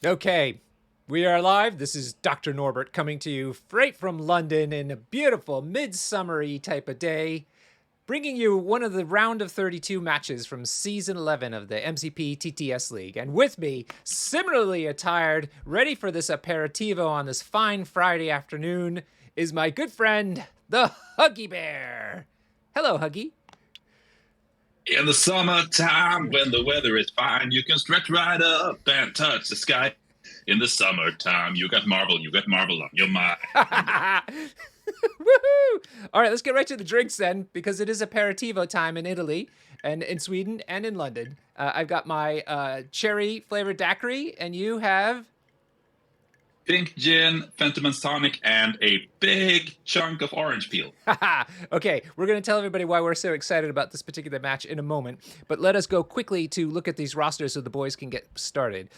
Okay, we are live. This is Dr. Norbert coming to you straight from London in a beautiful midsummery type of day, bringing you one of the round of 32 matches from season 11 of the MCP TTS League. And with me, similarly attired, ready for this aperitivo on this fine Friday afternoon, is my good friend, the Huggy Bear. Hello, Huggy. In the summertime, when the weather is fine, you can stretch right up and touch the sky. In the summertime, you got marble on your mind. Woohoo! All right, let's get right to the drinks then, because it is aperitivo time in Italy and in Sweden and in London. I've got my cherry flavored daiquiri, and you have. Pink gin, Fentimans tonic, and a big chunk of orange peel. Okay, we're going to tell everybody why we're so excited about this particular match in a moment, but let us go quickly to look at these rosters so the boys can get started.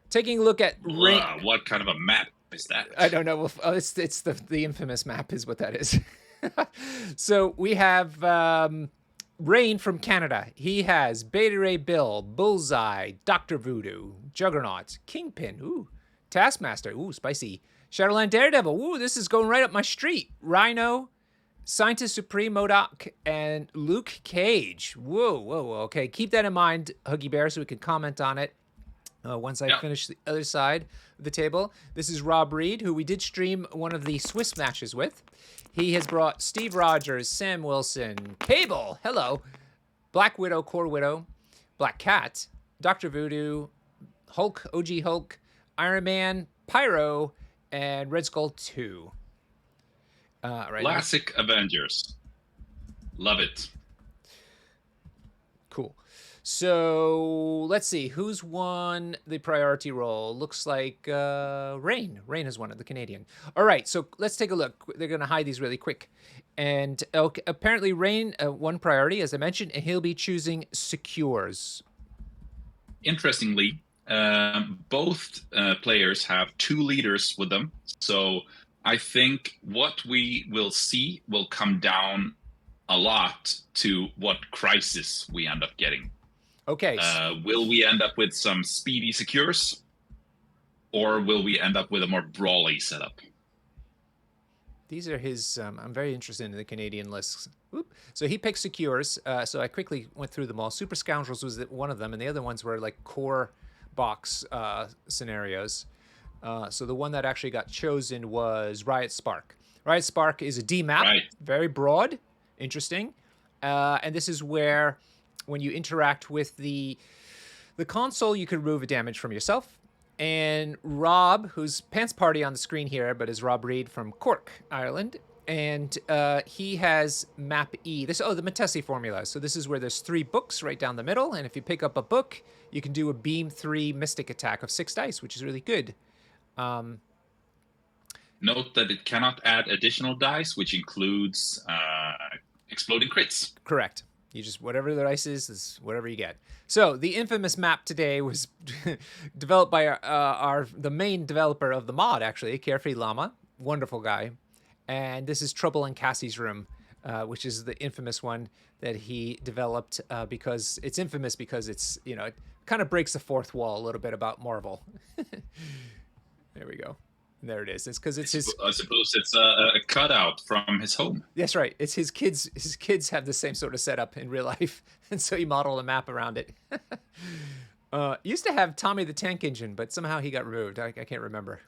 Taking a look at Raine. What kind of a map is that? I don't know. It's the infamous map is what that is. So we have Raine from Canada. He has Beta Ray Bill, Bullseye, Dr. Voodoo, Juggernaut, Kingpin, ooh, Taskmaster, ooh, spicy, Shadowland Daredevil, ooh, this is going right up my street. Rhino, Scientist Supreme MODOK, and Luke Cage. Whoa, okay. Keep that in mind, Huggy Bear, so we can comment on it. Once I finish the other side of the table. This is Rob Reed, who we did stream one of the Swiss matches with. He has brought Steve Rogers, Sam Wilson, Cable, hello, Black Widow, Core Widow, Black Cat, Dr. Voodoo, Hulk, OG Hulk, Iron Man, Pyro, and Red Skull 2. Right. Classic Avengers. Love it. Cool. So let's see who's won the priority role. Looks like Raine. Raine has won it, the Canadian. All right, so let's take a look. They're going to hide these really quick. And okay, apparently Raine won priority, as I mentioned, and he'll be choosing secures. Interestingly, both players have two leaders with them. So I think what we will see will come down a lot to what crisis we end up getting. Okay. Will we end up with some speedy secures, or will we end up with a more brawly setup? These are his. I'm very interested in the Canadian lists. Oop. So he picked secures. So I quickly went through them all. Super Scoundrels was one of them, and the other ones were like core box scenarios. So the one that actually got chosen was Riot Spark. Riot Spark is a D map, right. Very broad, interesting, and this is where, when you interact with the console, you can remove a damage from yourself. And Rob, who's PantsParty on the screen here, but is Rob Reed from Cork, Ireland, and he has map E. The Matesi formula. So this is where there's 3 books right down the middle, and if you pick up a book, you can do a beam 3 mystic attack of 6 dice, which is really good. Note that it cannot add additional dice, which includes exploding crits. Correct. You just, whatever the dice is whatever you get. So the infamous map today was developed by the main developer of the mod, actually, Carefree Llama. Wonderful guy. And this is Trouble in Cassie's Room, which is the infamous one that he developed because it's infamous because it's, it kind of breaks the fourth wall a little bit about Marvel. There we go. And there it is. It's because it's his. I suppose it's a cutout from his home. That's right. It's his kids. His kids have the same sort of setup in real life, and so he modeled a map around it. Used to have Tommy the Tank Engine, but somehow he got removed. I can't remember.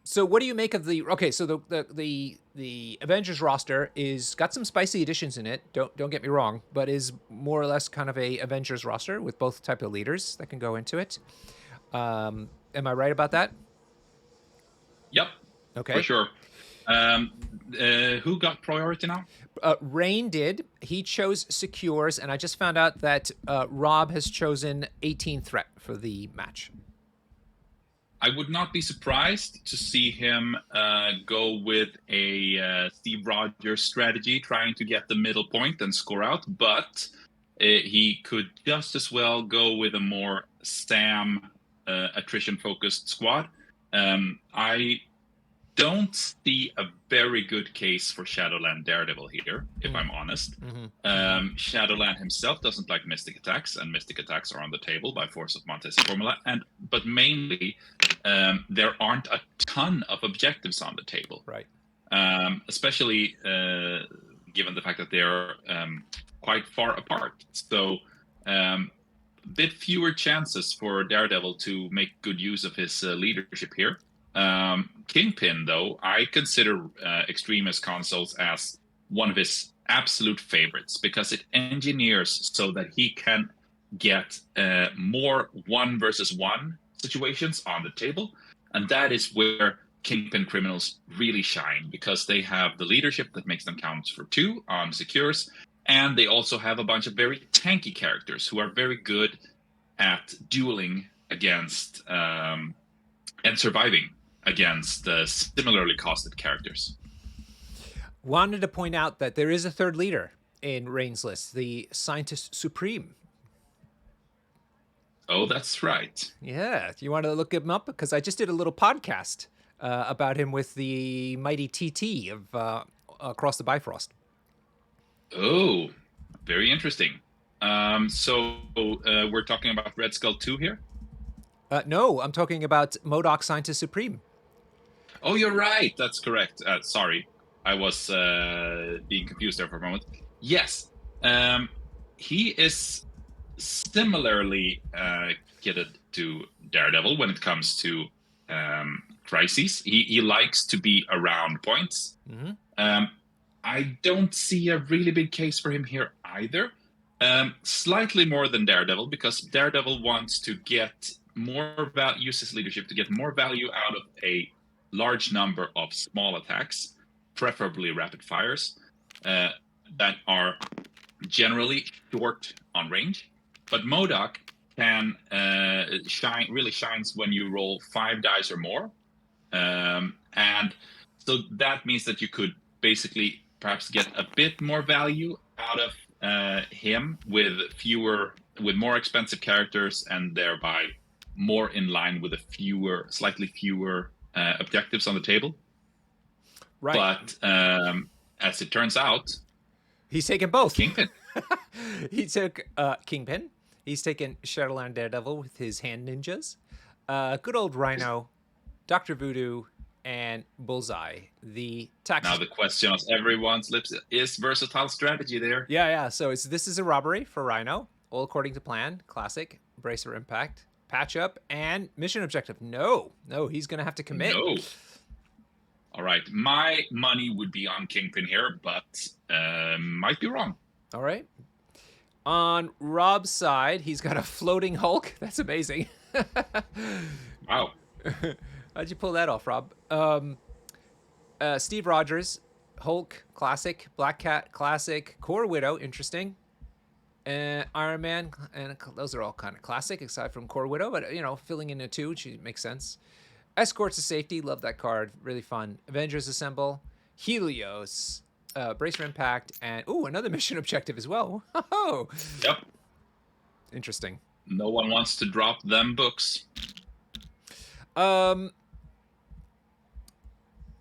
So what do you make of the? Okay, so the Avengers roster is got some spicy additions in it. Don't get me wrong, but is more or less kind of a Avengers roster with both type of leaders that can go into it. Am I right about that? Yep. Okay. For sure. Who got priority now? Raine did. He chose secures, and I just found out that Rob has chosen 18 threat for the match. I would not be surprised to see him go with a Steve Rogers strategy, trying to get the middle point and score out, but he could just as well go with a more Sam attrition-focused squad. I don't see a very good case for Shadowland Daredevil here, if I'm honest. Shadowland himself doesn't like mystic attacks, and mystic attacks are on the table by force of Montesi formula. But mainly, there aren't a ton of objectives on the table, Right. especially given the fact that they're quite far apart. So, a bit fewer chances for Daredevil to make good use of his leadership here. Kingpin, though, I consider Extremist consoles as one of his absolute favorites because it engineers so that he can get more 1-versus-1 situations on the table. And that is where Kingpin criminals really shine because they have the leadership that makes them count for 2 on secures. And they also have a bunch of very tanky characters who are very good at dueling against and surviving against similarly costed characters. Wanted to point out that there is a third leader in Raine's list, the Scientist Supreme. Oh, that's right. Yeah, you want to look him up? Because I just did a little podcast about him with the mighty TT of Across the Bifrost. Oh, very interesting. So we're talking about Red Skull 2 here? No, I'm talking about MODOK Scientist Supreme. Oh, you're right. That's correct. Sorry. I was being confused there for a moment. Yes. He is similarly kitted to Daredevil when it comes to crises. He likes to be around points. I don't see a really big case for him here either. Slightly more than Daredevil, because Daredevil wants to get more value, uses leadership to get more value out of a large number of small attacks, preferably rapid fires, that are generally short on range. But MODOK can really shines when you roll 5 dice or more. And so that means that you could basically perhaps get a bit more value out of him with more expensive characters, and thereby more in line with slightly fewer objectives on the table. Right. But as it turns out, he's taken both. Kingpin. He took Kingpin. He's taken Shadowland Daredevil with his hand ninjas. Good old Rhino, Dr. Voodoo, and Bullseye. Now the question on everyone's lips is versatile strategy there. Yeah. So this is a robbery for Rhino, all according to plan. Classic, brace for impact, patch up, and mission objective. No, he's gonna have to commit. No. All right, my money would be on Kingpin here, but might be wrong. All right. On Rob's side, he's got a floating Hulk. That's amazing. Wow. How'd you pull that off, Rob? Steve Rogers, Hulk, classic. Black Cat, classic. Core Widow, interesting. Iron Man, and those are all kind of classic, aside from Core Widow, but, filling in a 2, she makes sense. Escorts to Safety, love that card, really fun. Avengers Assemble, Helios, Brace for Impact, and, another mission objective as well. Oh, yep. Interesting. No one wants to drop them books.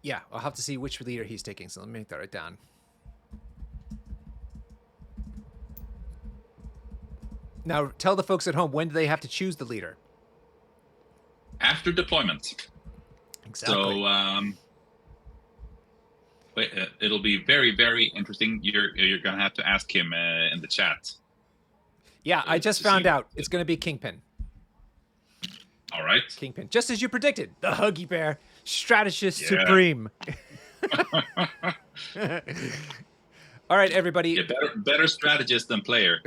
Yeah, I'll have to see which leader he's taking, so let me make that right down. Now, tell the folks at home, when do they have to choose the leader? After deployment. Exactly. So, it'll be very, very interesting. You're going to have to ask him in the chat. Yeah, I just found out. It's going to be Kingpin. All right. Kingpin. Just as you predicted. The Huggy Bear. Strategist Supreme. All right, everybody. Yeah, better strategist than player.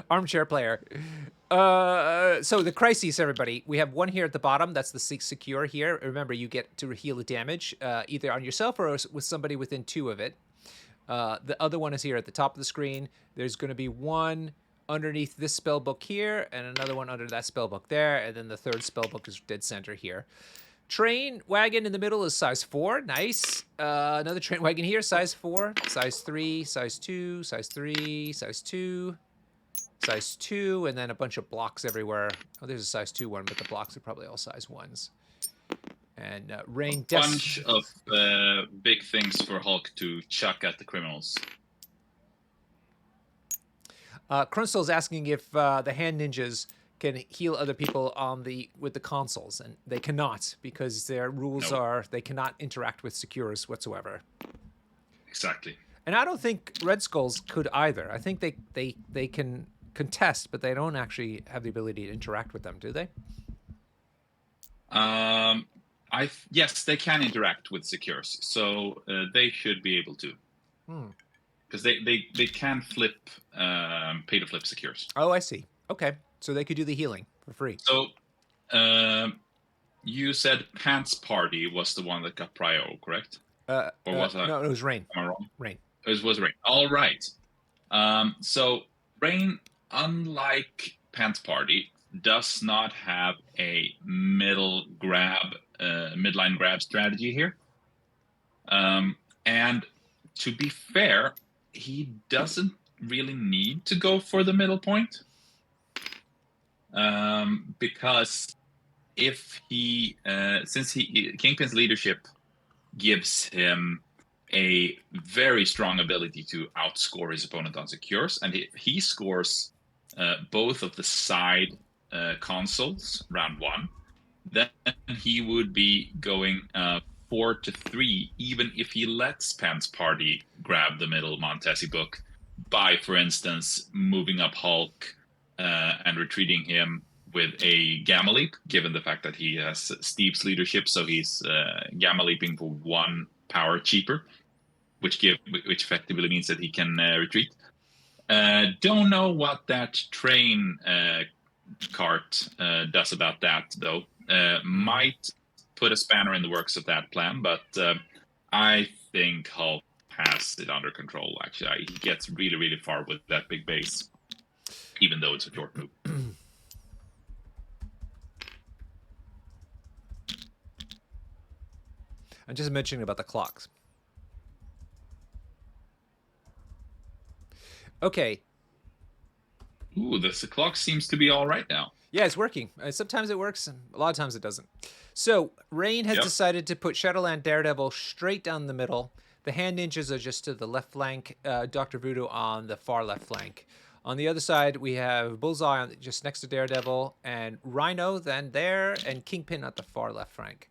Armchair player. So the crises, everybody. We have one here at the bottom. That's the secure here. Remember, you get to heal the damage either on yourself or with somebody within 2 of it. The other one is here at the top of the screen. There's going to be one underneath this spell book here and another one under that spell book there. And then the third spell book is dead center here. Train wagon in the middle is size 4. Nice. Another train wagon here, size 4, size 3, size 2, size 3, size 2, size 2, and then a bunch of blocks everywhere. Oh, there's a size 2 one, but the blocks are probably all size 1s. And Raine Bunch of big things for Hulk to chuck at the criminals. Krunstle's asking if the hand ninjas can heal other people with the consoles, and they cannot because their rules are they cannot interact with secures whatsoever. Exactly. And I don't think Red Skulls could either. I think they can contest, but they don't actually have the ability to interact with them, do they? Yes, they can interact with secures, so they should be able to. Because they can flip, pay to flip secures. Oh, I see. Okay, so they could do the healing for free. So, you said PantsParty was the one that got prio, correct? Or was that? No, it was Raine. Am I wrong? Raine. It was Raine. All right. So Raine, unlike PantsParty, does not have a midline grab strategy here. And to be fair, he doesn't really need to go for the middle point. Because if since Kingpin's leadership gives him a very strong ability to outscore his opponent on secures, and if he scores both of the side consoles round 1, then he would be going 4-3, even if he lets PantsParty grab the middle Montesi book by, for instance, moving up Hulk and retreating him with a Gamma Leap, given the fact that he has Steve's leadership, so he's Gamma Leaping for 1 power cheaper, which effectively means that he can retreat. Don't know what that train cart does about that, though. Might put a spanner in the works of that plan, but I think Hulk has it under control, actually. He gets really, really far with that big base, even though it's a short move. I'm just mentioning about the clocks. Okay. Ooh, the clock seems to be all right now. Yeah, it's working. Sometimes it works, and a lot of times it doesn't. So Raine has decided to put Shadowland Daredevil straight down the middle. The hand ninjas are just to the left flank. Dr. Voodoo on the far left flank. On the other side, we have Bullseye just next to Daredevil, and Rhino then there, and Kingpin at the far left flank.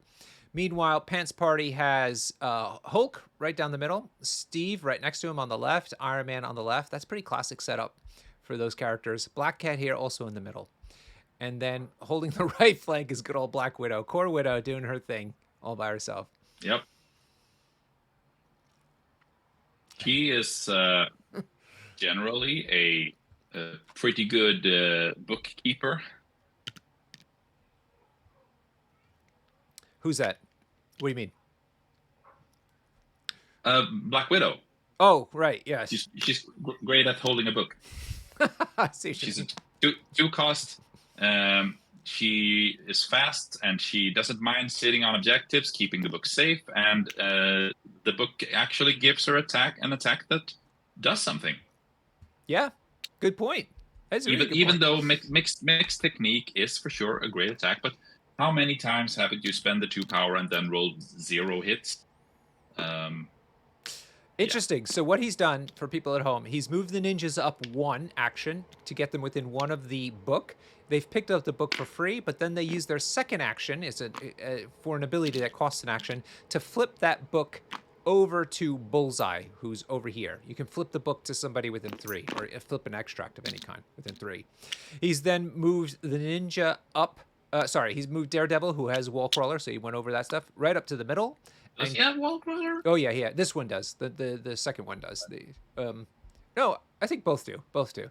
Meanwhile, PantsParty has Hulk right down the middle, Steve right next to him on the left, Iron Man on the left. That's pretty classic setup for those characters. Black Cat here also in the middle. And then holding the right flank is good old Black Widow. Core Widow doing her thing all by herself. Yep. He is generally a pretty good bookkeeper. Who's that? What do you mean? Black Widow. Oh, right. Yeah. She's great at holding a book. I see. She's a two cost. She is fast, and she doesn't mind sitting on objectives, keeping the book safe, and the book actually gives her an attack that does something. Yeah, good point. That's a really good even point. Though mixed technique is for sure a great attack, but how many times haven't you spend the 2 power and then rolled 0 hits? Interesting. Yeah. So what he's done for people at home, he's moved the ninjas up 1 action to get them within 1 of the book. They've picked up the book for free, but then they use their second action for an ability that costs an action to flip that book over to Bullseye, who's over here. You can flip the book to somebody within 3, or flip an extract of any kind within 3. He's then moved the ninja up. He's moved Daredevil, who has Wall Crawler, so he went over that stuff, right up to the middle. Does he have Wall Crawler? Oh, yeah. This one does. The second one does. No, I think both do. Both do.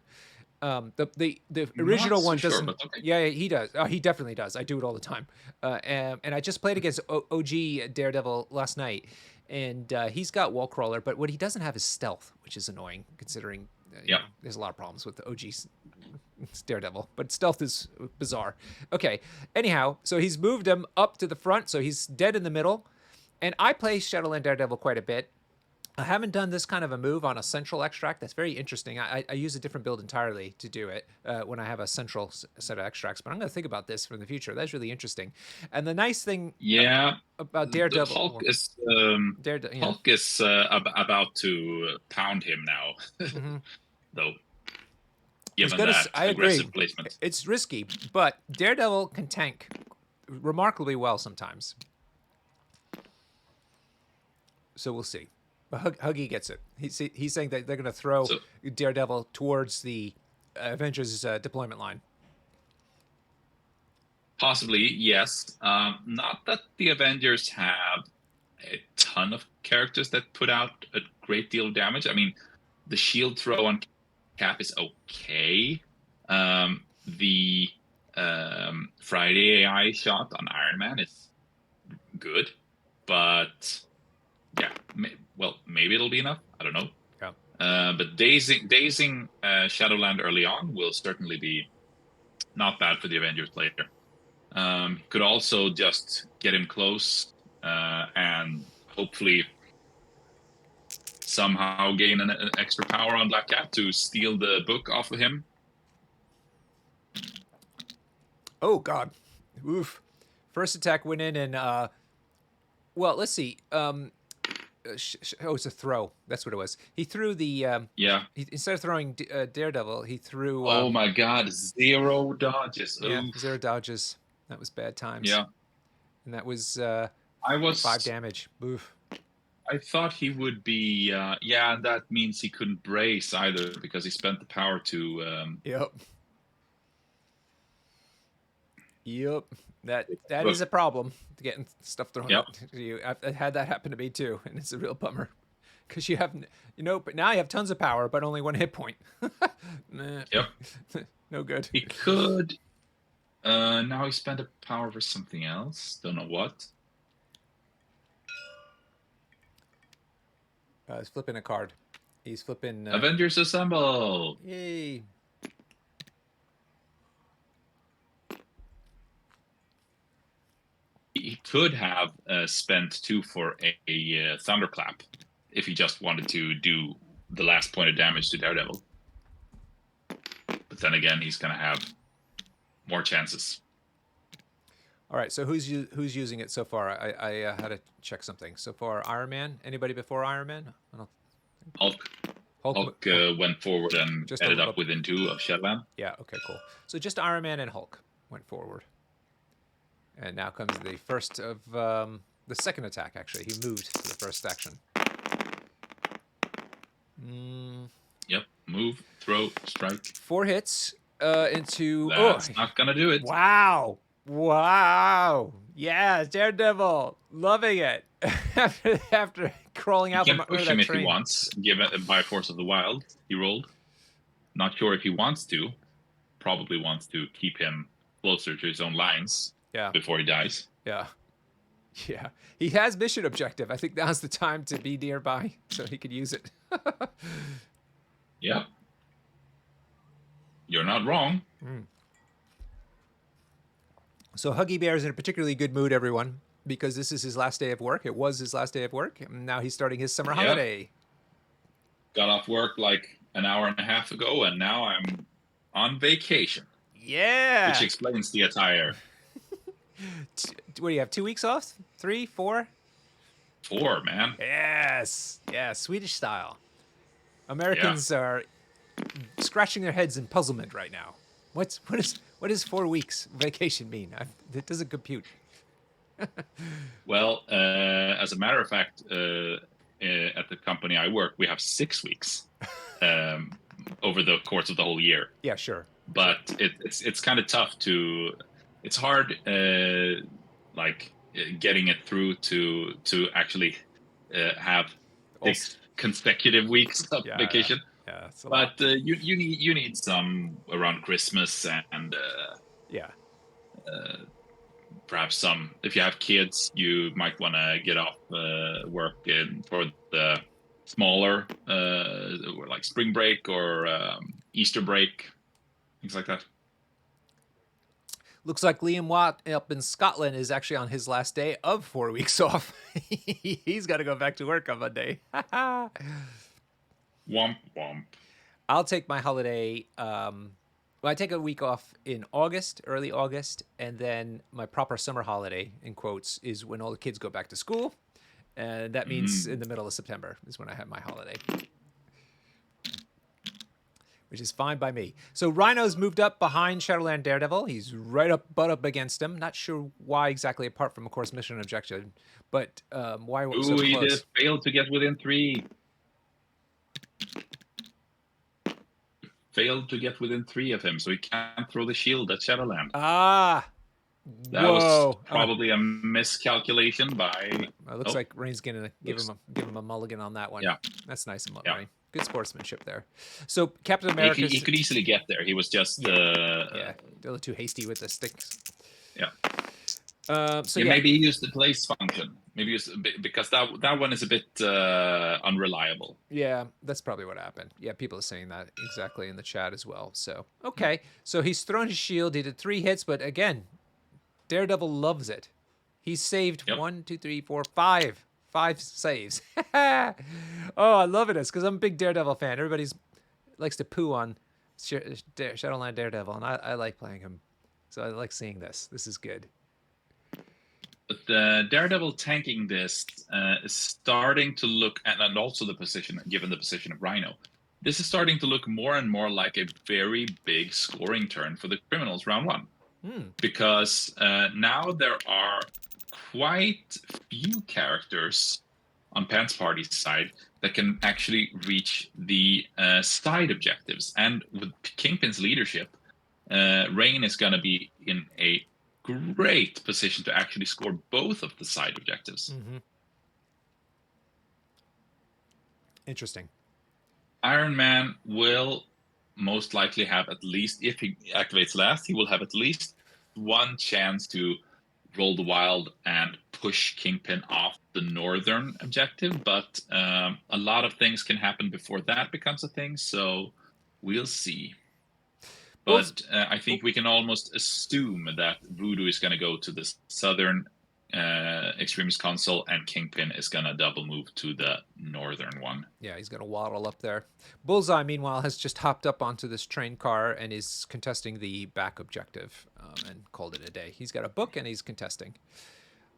The original one doesn't. Sure, okay. Yeah, he does. Oh, he definitely does. I do it all the time. And I just played against OG Daredevil last night, and he's got Wall Crawler, but what he doesn't have is stealth, which is annoying considering you know, there's a lot of problems with the OG Daredevil, but stealth is bizarre. Okay. Anyhow, so he's moved him up to the front, so he's dead in the middle. And I play Shadowland Daredevil quite a bit. I haven't done this kind of a move on a central extract. That's very interesting. I use a different build entirely to do it when I have a central set of extracts, but I'm going to think about this for the future. That's really interesting. And the nice thing Yeah, about the Daredevil, Hulk well, is Daredevil, yeah. Hulk is about to pound him now, Mm-hmm. though. I was Given gonna. that I agree. aggressive placement. It's risky, but Daredevil can tank remarkably well sometimes. So we'll see. But Huggy gets it. He's saying that they're going to throw So Daredevil towards the Avengers deployment line. possibly, yes. Not that the Avengers have a ton of characters that put out a great deal of damage. I mean, the shield throw on Cap is okay. The Friday AI shot on Iron Man is good, but yeah, well, maybe it'll be enough. I don't know. Yeah. But dazing Shadowland early on will certainly be not bad for the Avengers player. Could also just get him close and hopefully somehow gain an extra power on Black Cat to steal the book off of him. Oh God. Oof. First attack went in and well, let's see. It's a throw. That's what it was. He threw the Yeah. instead of throwing Daredevil, he threw Oh my God, 0 dodges. yeah, Oof. 0 dodges. That was bad times. Yeah. And that was I 5 damage. Oof. I thought he would be. Yeah, that means he couldn't brace either because he spent the power to. Yep. Yep. That is a problem, getting stuff thrown Yep. at you. I've had that happen to me too, and it's a real bummer. Because you have, but now you have tons of power, but only 1 hit point. Nah. Yep. No good. He could. Now he spent a power for something else. Don't know what. He's flipping a card. He's flipping. Avengers Assemble! Yay. He could have spent 2 for a thunderclap if he just wanted to do the last point of damage to Daredevil. But then again, he's going to have more chances. All right, so who's using it so far? I had to check something. So far, Iron Man. Anybody before Iron Man? I don't. Hulk went forward and Just ended up within 2 of Shadowland. Yeah. Okay. Cool. So just Iron Man and Hulk went forward. And now comes the first of the second attack. Actually, he moved to the first action. Yep. Move, throw, strike. 4 hits into. That's not gonna do it. Wow! Wow! Yeah, Daredevil, loving it. after crawling out He from can push that him if train. he wants, given by force of the wild. He rolled. Not sure if he wants to. Probably wants to keep him closer to his own lines. Yeah. Before he dies. Yeah. Yeah. He has mission objective. I think now's the time to be nearby so he could use it. Yeah. You're not wrong. So Huggy Bear is in a particularly good mood, everyone, because this is his last day of work. It was his last day of work. And now he's starting his summer holiday. Got off work like an hour and a half ago, and now I'm on vacation. Yeah. Which explains the attire. What do you have? 2 weeks off? 3, 4? 4, man. Yes. Yeah, Swedish style. Americans are scratching their heads in puzzlement right now. What does 4 weeks vacation mean? It doesn't compute. Well, as a matter of fact, at the company I work, we have 6 weeks over the course of the whole year. Yeah, sure. But it's kind of tough to. It's hard, like getting it through to actually have 6 consecutive weeks of vacation. Yeah, it's a but lot. You need some around Christmas and perhaps some. If you have kids, you might want to get off work for the smaller, like spring break or Easter break, things like that. Looks like Liam Watt up in Scotland is actually on his last day of 4 weeks off. He's got to go back to work on Monday. Womp womp. I'll take my holiday. I take a week off in August, early August, and then my proper summer holiday, in quotes, is when all the kids go back to school. And that means in the middle of September is when I have my holiday, which is fine by me. So Rhino's moved up behind Shadowland Daredevil. He's butt up against him. Not sure why exactly, apart from, of course, mission and objective, but why was so He close? did fail to get within 3. Failed to get within 3 of him, so he can't throw the shield at Shadowland. Ah, That was probably a miscalculation by. It looks like Raine's gonna give him a mulligan on that one. Yeah, that's nice of Raine. Good sportsmanship there. So Captain America, he could easily get there. He was just a little too hasty with the sticks. Yeah. Maybe he used the place function. Maybe because that one is a bit unreliable. Yeah, that's probably what happened. Yeah, people are saying that exactly in the chat as well. So okay, so he's thrown his shield. He did 3 hits, but again, Daredevil loves it. He saved 1, 2, 3, 4, 5. 5 saves. Oh, I love it. It's because I'm a big Daredevil fan. Everybody likes to poo on Shadowland Daredevil, and I like playing him. So I like seeing this. This is good. But the Daredevil tanking this is starting to look, and also the position, given the position of Rhino, this is starting to look more and more like a very big scoring turn for the Criminals round 1. Because now there are quite few characters on PantsParty's side that can actually reach the side objectives. And with Kingpin's leadership, Raine is going to be in a great position to actually score both of the side objectives. Interesting. Iron Man will most likely have at least, if he activates last, he will have at least one chance to roll the wild and push Kingpin off the northern objective, but a lot of things can happen before that becomes a thing, so we'll see. But I think we can almost assume that Voodoo is going to go to the southern Extremist console, and Kingpin is going to double move to the northern one. Yeah, he's going to waddle up there. Bullseye, meanwhile, has just hopped up onto this train car and is contesting the back objective and called it a day. He's got a book and he's contesting.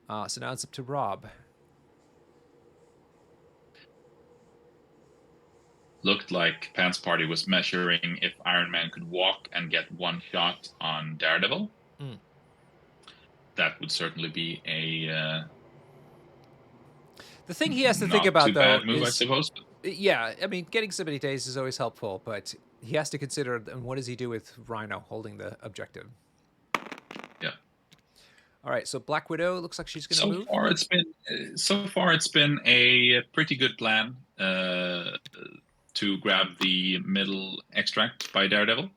So now it's up to Rob. Looked like PantsParty was measuring if Iron Man could walk and get one shot on Daredevil. That would certainly be a... the thing he has to think about, though, bad move, I suppose. Yeah, I mean, getting so many days is always helpful, but he has to consider, what does he do with Rhino holding the objective? Yeah. All right, so Black Widow looks like she's going to move. So far, it's been a pretty good plan to grab the middle extract by Daredevil.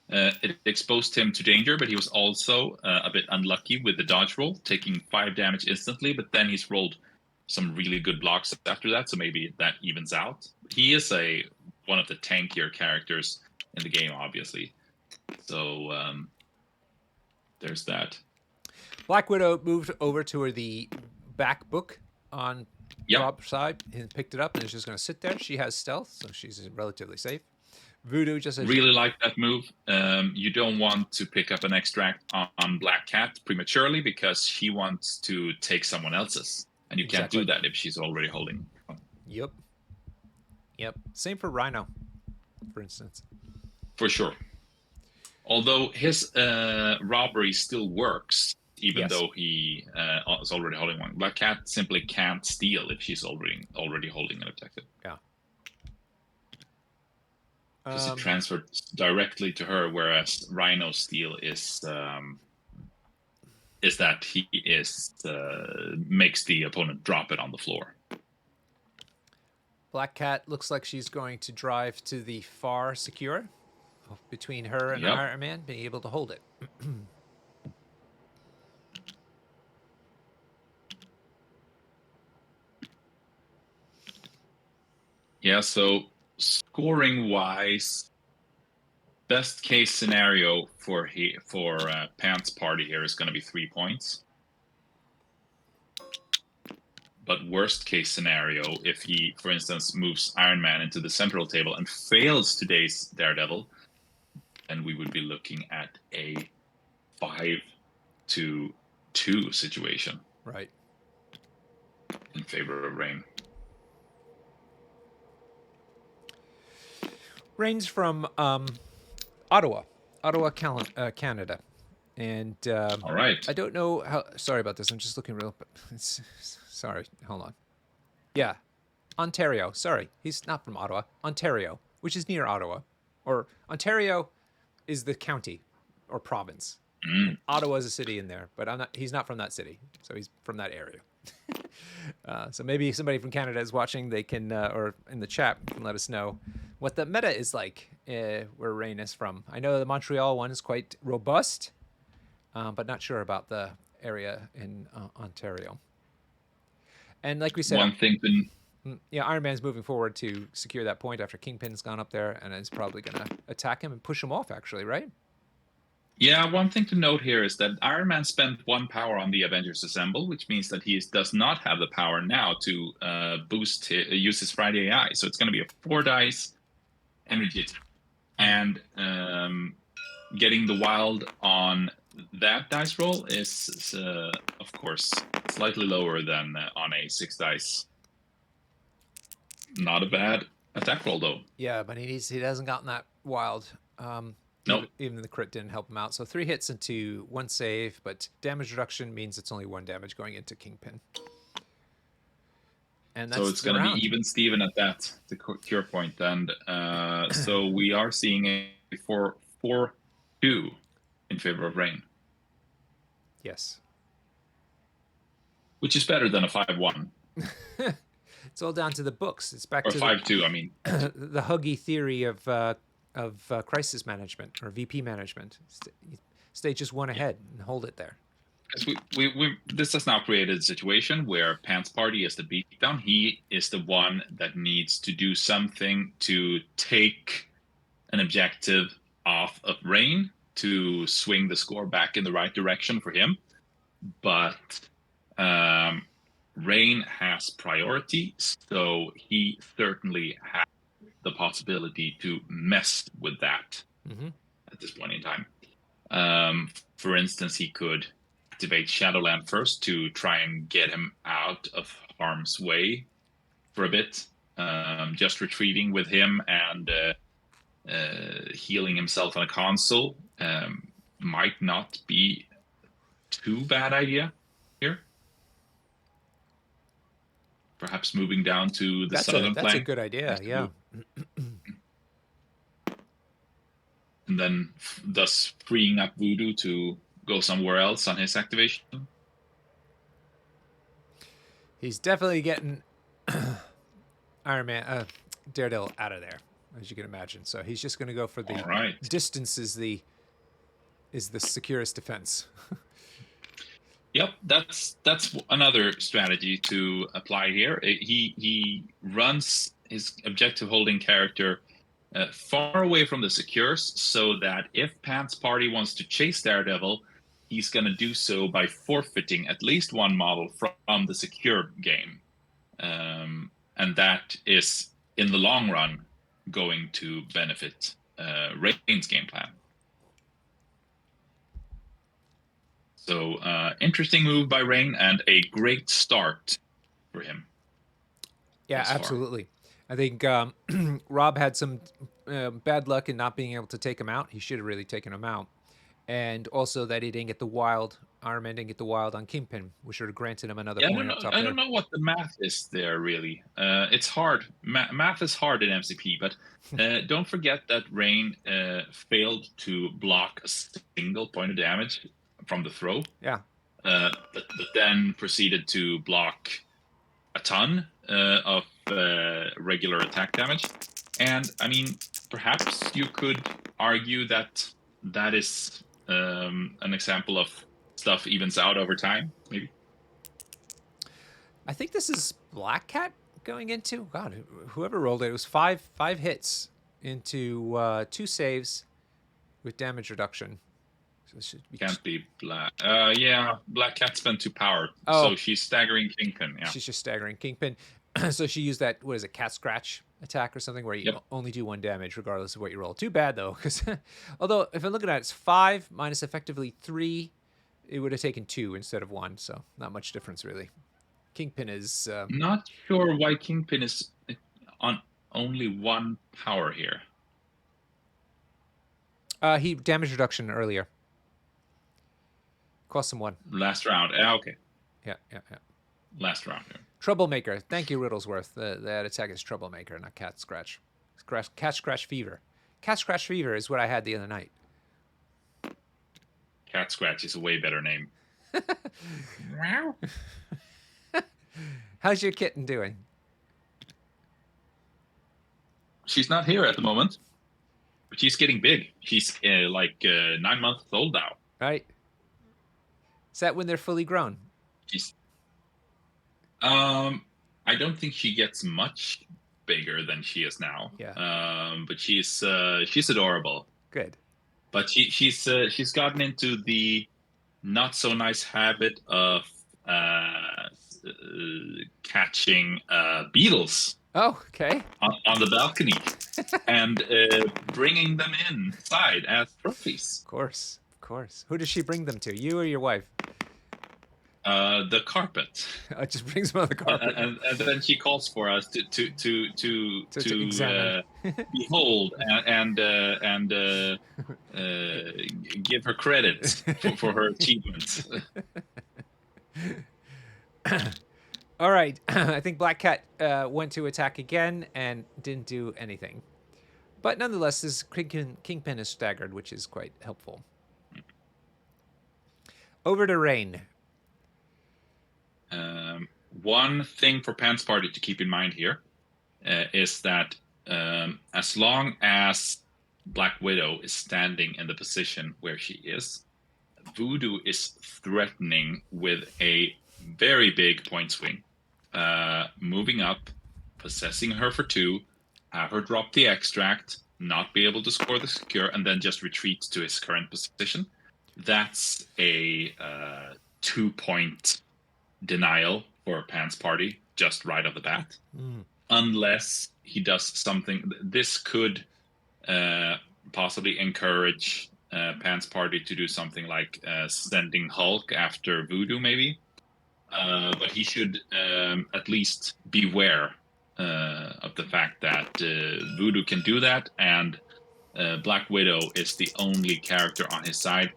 It exposed him to danger, but he was also a bit unlucky with the dodge roll, taking 5 damage instantly, but then he's rolled some really good blocks after that, so maybe that evens out. He is one of the tankier characters in the game, obviously. So there's that. Black Widow moved over to the back book on Rob's side and picked it up and is just going to sit there. She has stealth, so she's relatively safe. Voodoo just really like that move. You don't want to pick up an extract on Black Cat prematurely because she wants to take someone else's, and you can't do that if she's already holding one. Yep. Same for Rhino, for instance. For sure. Although his robbery still works, even though he is already holding one. Black Cat simply can't steal if she's already holding an objective. Yeah. Because it transferred directly to her, whereas Rhino's steal is that he makes the opponent drop it on the floor. Black Cat looks like she's going to drive to the far secure between her and Iron Man, being able to hold it. Yeah, so scoring wise, best case scenario for PantsParty here is going to be 3 points. But worst case scenario, if he, for instance, moves Iron Man into the central table and fails today's Daredevil, then we would be looking at a 5-2 situation. Right. In favor of Raine. Raine's from Ottawa, Canada. And all right. I don't know how. Sorry about this. I'm just looking real. Sorry, hold on. Yeah, Ontario. Sorry, he's not from Ottawa. Ontario, which is near Ottawa, or Ontario is the county or province. And Ottawa is a city in there, but he's not from that city, so he's from that area. So maybe somebody from Canada is watching. They can, or in the chat, can let us know what the meta is like where Raine is from. I know the Montreal one is quite robust, but not sure about the area in Ontario. And like we said, one thing yeah, Iron Man's moving forward to secure that point after Kingpin's gone up there, and is probably going to attack him and push him off, actually, right? Yeah, one thing to note here is that Iron Man spent 1 power on the Avengers Assemble, which means that he does not have the power now to use his Friday AI. So it's going to be a 4 dice energy attack. And getting the wild on that dice roll is, of course, slightly lower than on a 6 dice. Not a bad attack roll, though. Yeah, but he hasn't gotten that wild. Nope. Even the crit didn't help him out. So 3 hits into 1 save, but damage reduction means it's only 1 damage going into Kingpin. And that's so it's going to be even Steven at that, the cure point. And so we are seeing a 4-2 in favor of Raine. Yes. Which is better than a 5-1. It's all down to the books. It's back or to 5-2. I mean, the Huggy theory of crisis management or VP management. Stay just 1 ahead and hold it there. Because this has now created a situation where PantsParty is the beatdown. He is the one that needs to do something to take an objective off of Raine to swing the score back in the right direction for him. But Raine has priority, so he certainly has the possibility to mess with that at this point in time. For instance, he could activate Shadowland first to try and get him out of harm's way for a bit, just retreating with him and healing himself on a console might not be too bad idea here. Perhaps moving down to the southern flank. That's a good idea, yeah. And then thus freeing up Voodoo to go somewhere else on his activation. He's definitely getting Iron Man, Daredevil out of there, as you can imagine. So he's just going to go for the distance is the securest defense. Yep, that's another strategy to apply here. He runs his objective holding character far away from the secures, so that if PantsParty wants to chase Daredevil, he's going to do so by forfeiting at least 1 model from the secure game. And that is, in the long run, going to benefit Raine's game plan. So, interesting move by Raine and a great start for him. Yeah, absolutely. I think Rob had some bad luck in not being able to take him out. He should have really taken him out. And also that he didn't get the wild. Iron Man didn't get the wild on Kingpin, which would have granted him another point up top there. I don't know what the math is there, really. It's hard. Math is hard in MCP, but don't forget that Raine failed to block a single point of damage from the throw. Yeah. But then proceeded to block a ton of regular attack damage. And, I mean, perhaps you could argue that that is an example of stuff evens out over time, maybe. I think this is Black Cat going into, God, whoever rolled it, it was five hits into 2 saves with damage reduction. So it should be Can't be black. Yeah, Black Cat spent 2 power, Oh. so she's staggering Kingpin. Yeah. She's just staggering Kingpin. So she used that, what is it, cat scratch attack or something, where you Yep. only do 1 damage regardless of what you roll. Too bad though, because although if I'm looking at it, it's 5 minus effectively 3, it would have taken 2 instead of 1. So not much difference really. Kingpin is Not sure why Kingpin is on only 1 power here. he damage reduction earlier. Cost him 1. Last round. Okay. Yeah. Last round. Yeah. Troublemaker. Thank you, Riddlesworth. That attack is Troublemaker, not Cat Scratch. Cat Scratch Fever. Cat Scratch Fever is what I had the other night. Cat Scratch is a way better name. Wow. How's your kitten doing? She's not here at the moment, but she's getting big. She's like 9 months old now. Right? Is that when they're fully grown? She's. I don't think she gets much bigger than she is now. Yeah. But she's adorable. Good. But she's gotten into the not so nice habit of catching beetles. Oh, okay. On the balcony and bringing them inside as trophies. Of course. Who does she bring them to? You or your wife? The carpet. It just brings them on the carpet. And then she calls for us to examine. Behold and give her credit for her achievements. All right. I think Black Cat went to attack again and didn't do anything. But nonetheless, this Kingpin is staggered, which is quite helpful. Over to Raine. One thing for PantsParty to keep in mind here is that as long as Black Widow is standing in the position where she is, Voodoo is threatening with a very big point swing, moving up, possessing her for 2, have her drop the extract, not be able to score the secure, and then just retreat to his current position. That's a 2-point denial for PantsParty just right off the bat. Unless he does something. This could possibly encourage PantsParty to do something like sending Hulk after Voodoo, maybe. But he should at least beware of the fact that Voodoo can do that, and Black Widow is the only character on his side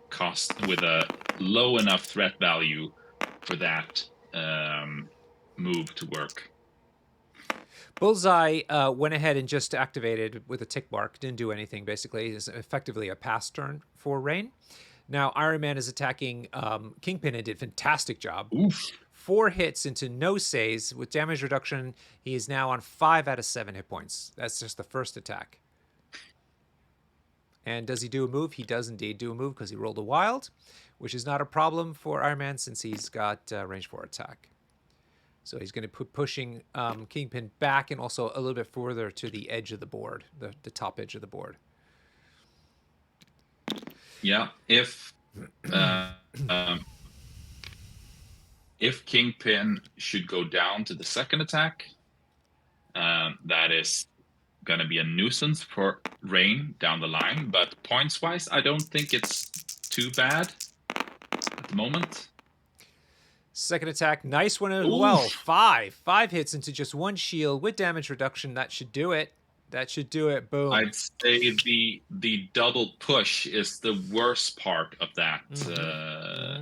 with a low enough threat value for that move to work. Bullseye went ahead and just activated with a tick mark. Didn't do anything, basically. It's effectively a pass turn for Raine. Now, Iron Man is attacking Kingpin and did a fantastic job. Oof. 4 hits into no saves. With damage reduction, he is now on 5 out of 7 hit points. That's just the first attack. And does he do a move? He does indeed do a move because he rolled a wild, which is not a problem for Iron Man since he's got range 4 attack. So he's going to put pushing Kingpin back and also a little bit further to the edge of the board, the top edge of the board. Yeah, if Kingpin should go down to the second attack, that is going to be a nuisance for Raine down the line. But points-wise, I don't think it's too bad at the moment. Second attack, nice one as well. 5 hits into just 1 shield with damage reduction. That should do it. Boom. I'd say the double push is the worst part of that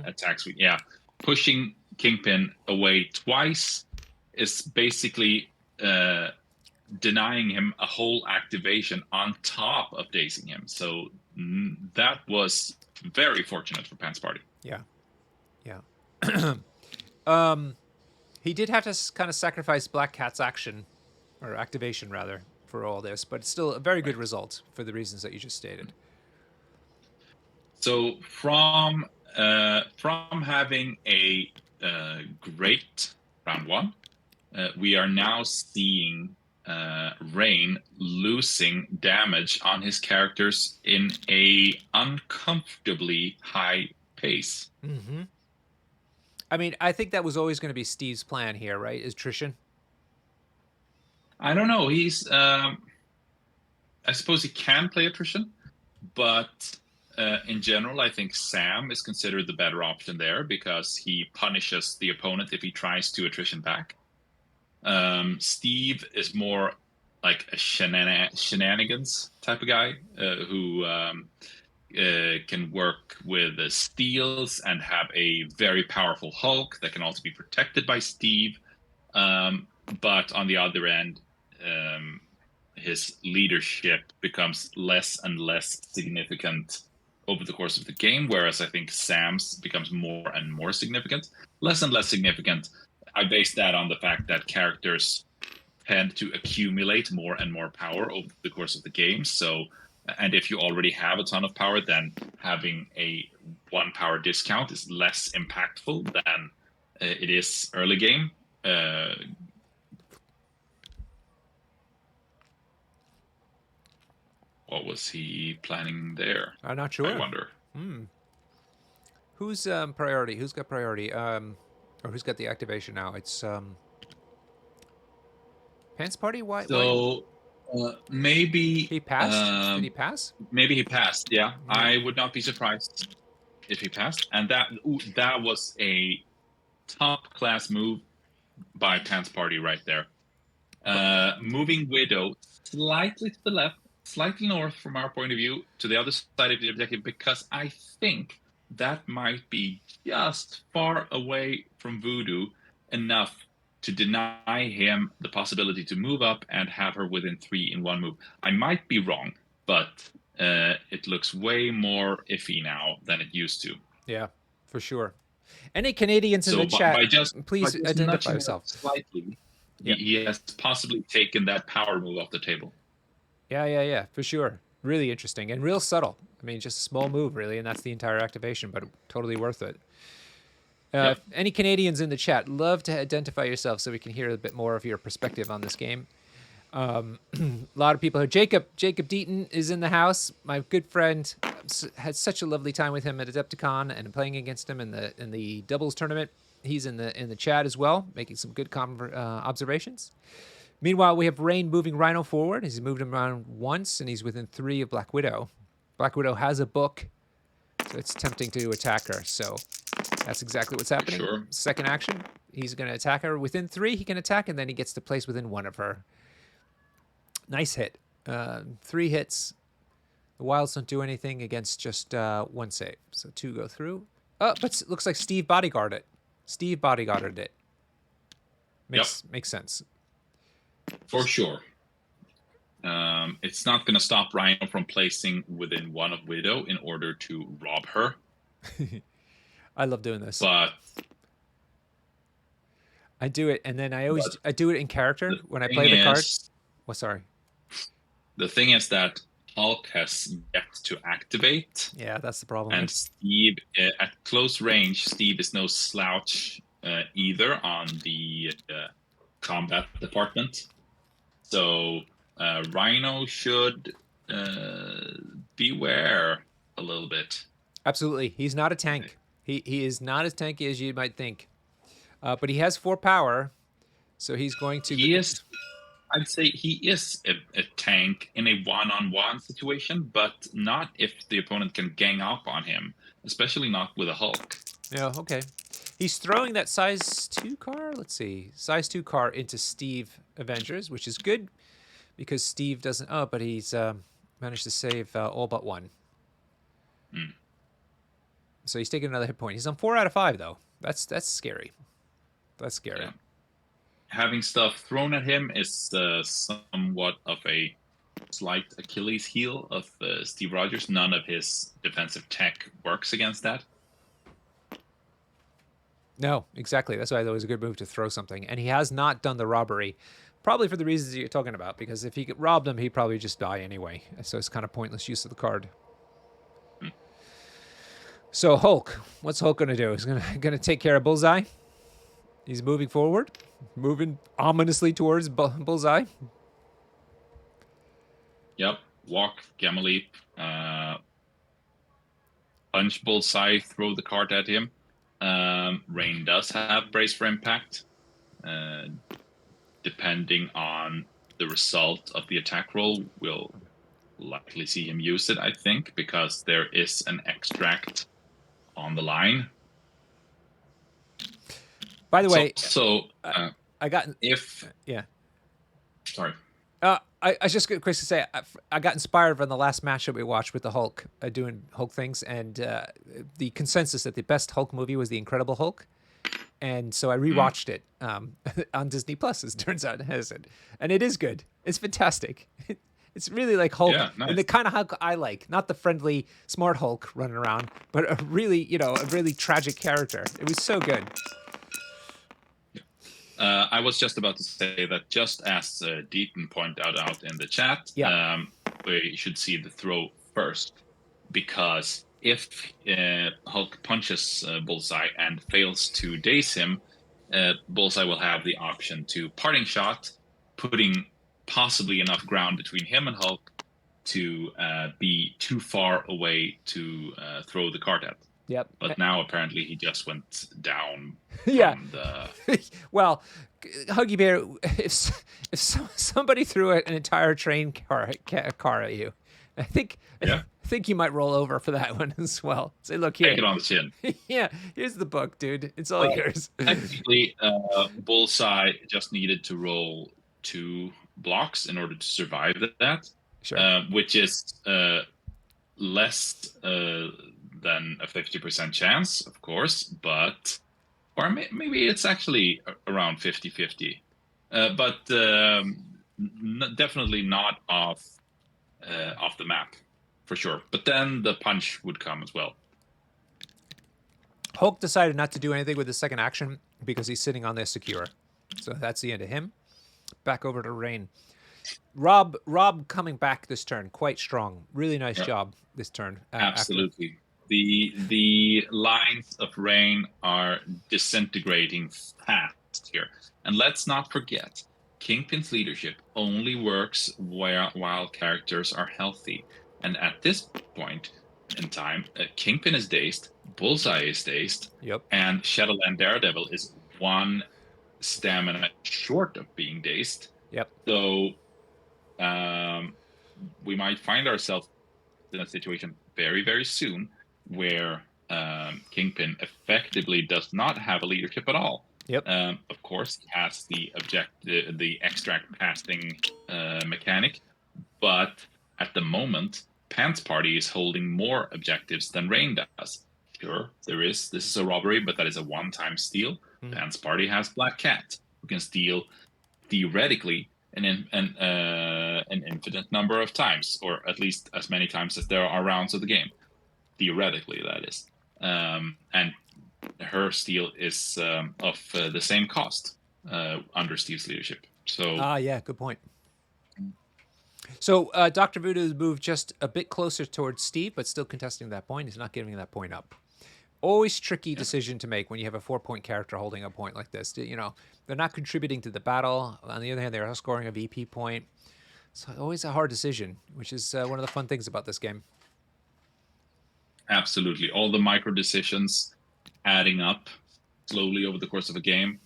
attack suite. Yeah, pushing Kingpin away twice is basically denying him a whole activation on top of dazing him. So that was very fortunate for PantsParty. Yeah. He did have to kind of sacrifice Black Cat's action, or activation rather, for all this, but it's still a very good result for the reasons that you just stated. So from having a great round 1, we are now seeing Raine losing damage on his characters in a uncomfortably high pace. Mm-hmm. I mean, I think that was always going to be Steve's plan here, right? Is attrition? I don't know. I suppose he can play attrition, but in general, I think Sam is considered the better option there because he punishes the opponent if he tries to attrition back. Steve is more like a shenanigans type of guy who can work with steals and have a very powerful Hulk that can also be protected by Steve. But on the other end, his leadership becomes less and less significant over the course of the game, whereas I think Sam's becomes more and more significant. Less and less significant. I base that on the fact that characters tend to accumulate more and more power over the course of the game. So, and if you already have a ton of power, then having a 1 power discount is less impactful than it is early game. What was he planning there? I'm not sure. I wonder. Who's priority? Who's got priority? Or who's got the activation now? It's PantsParty. Why? So maybe he passed. Did he pass? Maybe he passed. Yeah, I would not be surprised if he passed. And that was a top class move by PantsParty right there. Moving Widow slightly to the left, slightly north from our point of view, to the other side of the objective, because I think that might be just far away from Voodoo enough to deny him the possibility to move up and have her within 3 in 1 move. I might be wrong, but it looks way more iffy now than it used to. Yeah, for sure. Any Canadians in the chat, please identify yourself. Slightly, he has possibly taken that power move off the table. Yeah, for sure. Really interesting and real subtle. I mean, just a small move, really, and that's the entire activation, but totally worth it. Yep. Any Canadians in the chat, love to identify yourself so we can hear a bit more of your perspective on this game. A lot of people here. Jacob Deaton is in the house. My good friend, had such a lovely time with him at Adepticon and playing against him in the doubles tournament. He's in the chat as well, making some good observations. Meanwhile, we have Raine moving Rhino forward. He's moved him around once, and he's within 3 of Black Widow. Black Widow has a book, so it's tempting to attack her. So that's exactly what's happening. Sure. Second action, he's going to attack her. Within 3, he can attack, and then he gets to place within 1 of her. Nice hit. 3 hits. The Wilds don't do anything against just 1 save. So 2 go through. Oh, but it looks like Steve bodyguarded it. Steve bodyguarded it. Makes sense. For sure. It's not going to stop Rhino from placing within 1 of Widow in order to rob her. I love doing this. But I do it, and then I do it in character when I play the card. Oh, sorry. The thing is that Hulk has yet to activate. Yeah, that's the problem. And Steve, at close range, Steve is no slouch either on the combat department. So Rhino should beware a little bit. Absolutely. He's not a tank. He is not as tanky as you might think. But he has 4 power, so he's going to... I'd say he is a tank in a one-on-one situation, but not if the opponent can gang up on him, especially not with a Hulk. Yeah, okay. He's throwing that size 2 car, let's see, size 2 car into Steve Avengers, which is good because Steve doesn't... Oh, but he's managed to save all but 1. So he's taking another hit point. He's on 4 out of 5, though. That's scary. That's scary. Yeah. Having stuff thrown at him is somewhat of a slight Achilles heel of Steve Rogers. None of his defensive tech works against that. No, exactly. That's why it was a good move to throw something. And he has not done the robbery, probably for the reasons you're talking about, because if he robbed him, he'd probably just die anyway. So it's kind of pointless use of the card. So Hulk, what's Hulk going to do? He's going to take care of Bullseye. He's moving forward, moving ominously towards Bullseye. Yep. Walk, Gamma Leap, punch Bullseye, throw the card at him. Raine does have Brace for Impact. Depending on the result of the attack roll, we'll likely see him use it, I think, because there is an extract on the line. By the way, I got yeah. Sorry. I was just quick to say I got inspired from the last match that we watched with the Hulk doing Hulk things, and the consensus that the best Hulk movie was The Incredible Hulk, and so I rewatched it on Disney Plus. As it turns out, it has it, and it is good. It's fantastic. It's really like Hulk, nice. and the kind of Hulk I like, not the friendly, smart Hulk running around, but a really, a really tragic character. It was so good. I was just about to say that, just as Deaton pointed out in the chat, we should see the throw first, because if Hulk punches Bullseye and fails to daze him, Bullseye will have the option to parting shot, putting possibly enough ground between him and Hulk to be too far away to throw the card at. Yep. But now apparently he just went down. Yeah. From the... Well, Huggy Bear, if somebody threw an entire train car at you, I think you might roll over for that one as well. Say, look here. Take it on the chin. Yeah, here's the book, dude. It's all yours. Technically, Bullseye just needed to roll 2 blocks in order to survive that. Sure. Which is less than a 50% chance, of course, but or maybe it's actually around 50-50. But definitely not off the map, for sure. But then the punch would come as well. Hulk decided not to do anything with his second action because he's sitting on this secure. So that's the end of him. Back over to Raine. Rob coming back this turn, quite strong. Really nice job this turn. Absolutely. The lines of Raine are disintegrating fast here. And let's not forget, Kingpin's leadership only works while characters are healthy. And at this point in time, Kingpin is dazed, Bullseye is dazed, and Shadowland Daredevil is 1 stamina short of being dazed. Yep. So we might find ourselves in a situation very, very soon where Kingpin effectively does not have a leadership at all. Yep. Of course, he has the extract passing mechanic, but at the moment, PantsParty is holding more objectives than Raine does. Sure, this is a robbery, but that is a one-time steal. PantsParty has Black Cat, who can steal theoretically an infinite number of times, or at least as many times as there are rounds of the game. Theoretically, that is. And her steal is of the same cost under Steve's leadership. So yeah, good point. So Dr. Voodoo moved just a bit closer towards Steve, but still contesting that point. He's not giving that point up. Always tricky decision to make when you have a 4-point character holding a point like this. They're not contributing to the battle. On the other hand, they're scoring a VP point. So always a hard decision, which is one of the fun things about this game. Absolutely. All the micro decisions adding up slowly over the course of a game,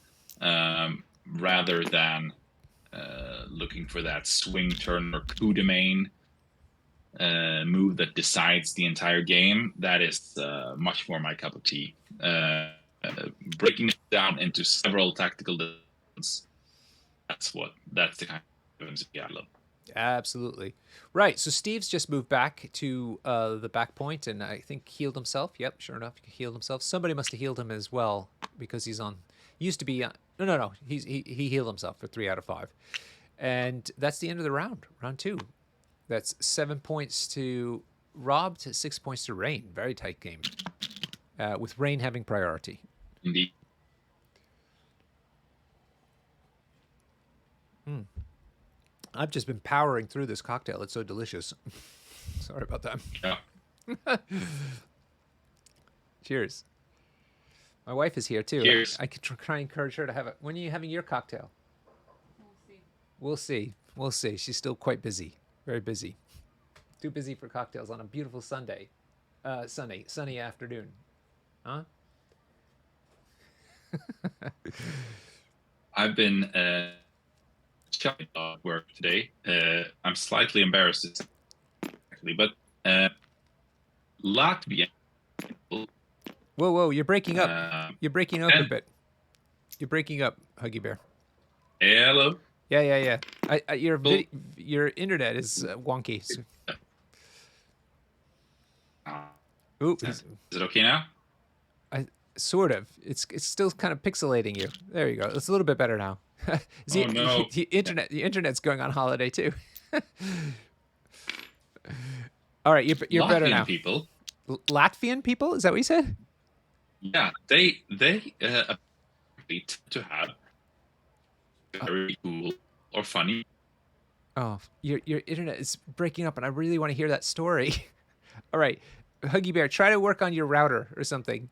rather than looking for that swing turn or coup de main move that decides the entire game. That is much more my cup of tea. Breaking it down into several tactical decisions, that's the kind of MCP I love. Absolutely. Right. So Steve's just moved back to the back point and I think healed himself. Yep, sure enough, he healed himself. Somebody must have healed him as well because he's on. Used to be no. He healed himself for 3 out of 5, and that's the end of the round. Round 2. That's 7 points to Rob to 6 points to Raine. Very tight game, with Raine having priority. Indeed. I've just been powering through this cocktail. It's so delicious. Sorry about that. Yeah. Cheers. My wife is here too. Cheers. I could try and encourage her to have it. When are you having your cocktail? We'll see. We'll see. She's still quite busy. Very busy. Too busy for cocktails on a beautiful Sunday. Sunny afternoon. Huh? I've been shopping at work today. I'm slightly embarrassed, actually, but Latvian people, Whoa, you're breaking up. uh, You're breaking up a and bit. You're breaking up, Huggy Bear. hello. Yeah. Your People, your internet is wonky. So, uh, ooh, is it okay now? I, sort of. It's still kind of pixelating you. There you go. It's a little bit better now. Oh no, The internet's going on holiday too. All right, you're better Latvian now. people. Latvian people? Is that what you said? Yeah, they apparently tend to have very cool or funny. Oh, your internet is breaking up, and I really want to hear that story. All right, Huggy Bear, try to work on your router or something.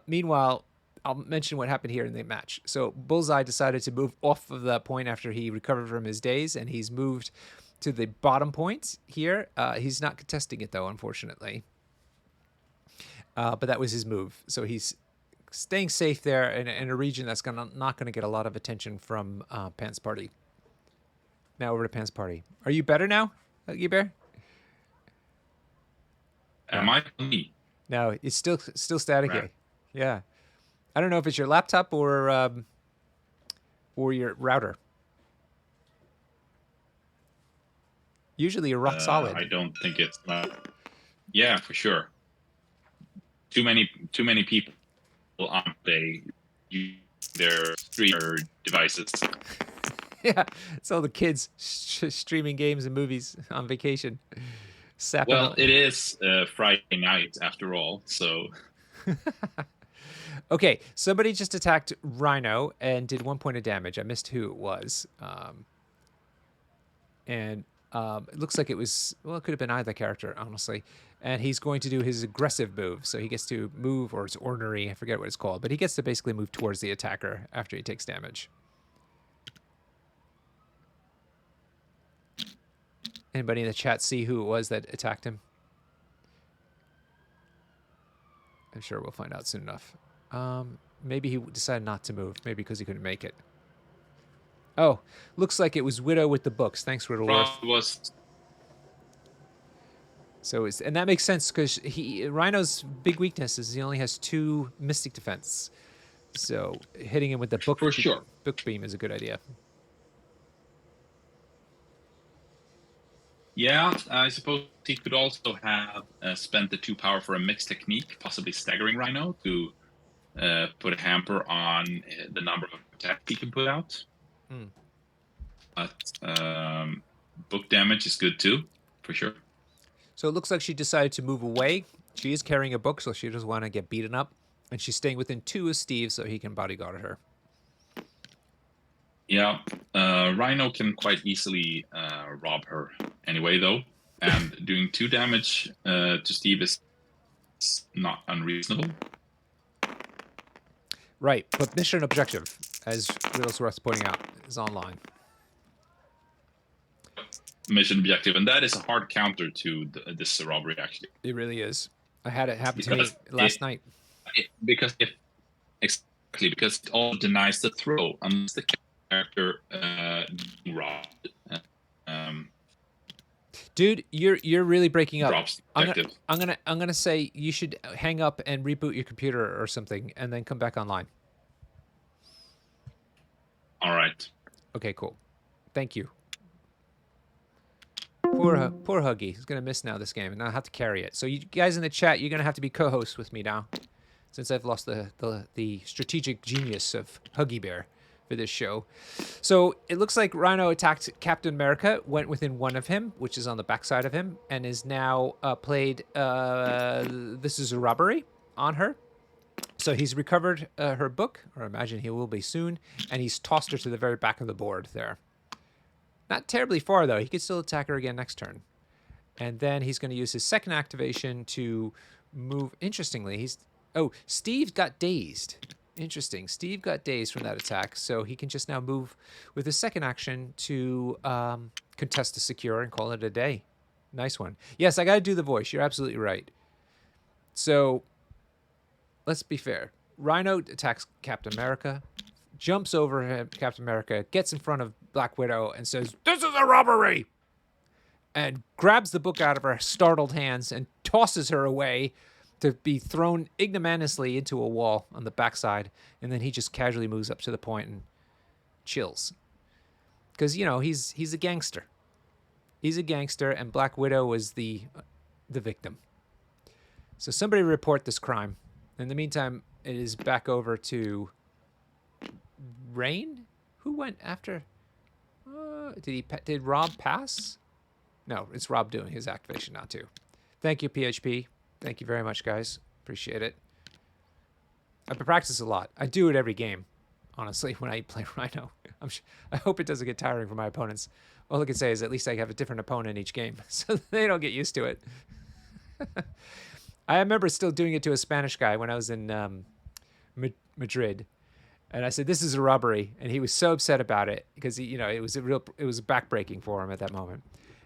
Meanwhile, I'll mention what happened here in the match. So Bullseye decided to move off of that point after he recovered from his daze, and he's moved to the bottom point here. He's not contesting it though, unfortunately. But that was his move. So he's staying safe there in a region that's not gonna get a lot of attention from PantsParty. Now over to PantsParty. Are you better now, Huggy Bear? Am I me? No, it's still staticky. Right. Yeah, I don't know if it's your laptop or your router. Usually you're rock solid. I don't think it's. Yeah, for sure. Too many people on they use their streamer devices. Yeah, it's all the kids streaming games and movies on vacation. Sapping Well, up. it is Friday night after all, so Okay, somebody just attacked Rhino and did 1 point of damage. I missed who it was. And it looks like it was, well, it could have been either character, honestly. And he's going to do his aggressive move. So he gets to move, or it's ornery, I forget what it's called, but he gets to basically move towards the attacker after he takes damage. Anybody in the chat see who it was that attacked him? I'm sure we'll find out soon enough. Maybe he decided not to move. Maybe because he couldn't make it. Oh, looks like it was Widow with the books. Thanks, Riddleworth. was So and that makes sense because Rhino's big weakness is he only has 2 Mystic Defense. So hitting him with the book for sure. book beam is a good idea. Yeah, I suppose he could also have spent the 2 power for a mixed technique, possibly staggering Rhino to put a hamper on the number of attacks he can put out. But book damage is good too, for sure. So it looks like she decided to move away. She is carrying a book, so she doesn't want to get beaten up. And she's staying within 2 of Steve so he can bodyguard her. Yeah, Rhino can quite easily rob her anyway, though. And doing 2 damage to Steve is not unreasonable. Right, but mission objective, as Riddlesworth's pointing out, is online. Mission objective, and that is a hard counter to this robbery, actually. It really is. I had it happen to me last night. Because it all denies the throw unless the character robbed. Dude, you're really breaking up. Drops the I'm gonna say you should hang up and reboot your computer or something, and then come back online. All right. Okay, cool. Thank you. Poor Huggy. He's gonna miss now this game, and I'll have to carry it. So you guys in the chat, you're gonna have to be co-hosts with me now, since I've lost the strategic genius of Huggy Bear for this show. So it looks like Rhino attacked Captain America, went within 1 of him, which is on the backside of him, and is now played. This is a robbery on her. So he's recovered her book, or I imagine he will be soon, and he's tossed her to the very back of the board there. Not terribly far, though. He could still attack her again next turn. And then he's going to use his second activation to move. Interestingly, Steve got dazed. Interesting. Steve got dazed from that attack, so he can just now move with his second action to contest to secure and call it a day. Nice one. Yes, I got to do the voice. You're absolutely right. So let's be fair. Rhino attacks Captain America, jumps over him, Captain America, gets in front of Black Widow and says, "This is a robbery!" And grabs the book out of her startled hands and tosses her away to be thrown ignominiously into a wall on the backside. And then he just casually moves up to the point and chills. Because, you know, he's a gangster. He's a gangster, and Black Widow is the victim. So somebody report this crime. In the meantime, it is back over to Raine? Who went after? Did Rob pass? No, it's Rob doing his activation now too. Thank you, PHP. Thank you very much, guys. Appreciate it. I've been practicing a lot. I do it every game, honestly, when I play Rhino. I hope it doesn't get tiring for my opponents. All I can say is at least I have a different opponent each game, so they don't get used to it. I remember still doing it to a Spanish guy when I was in Madrid, and I said, "This is a robbery," and he was so upset about it because it was backbreaking for him at that moment.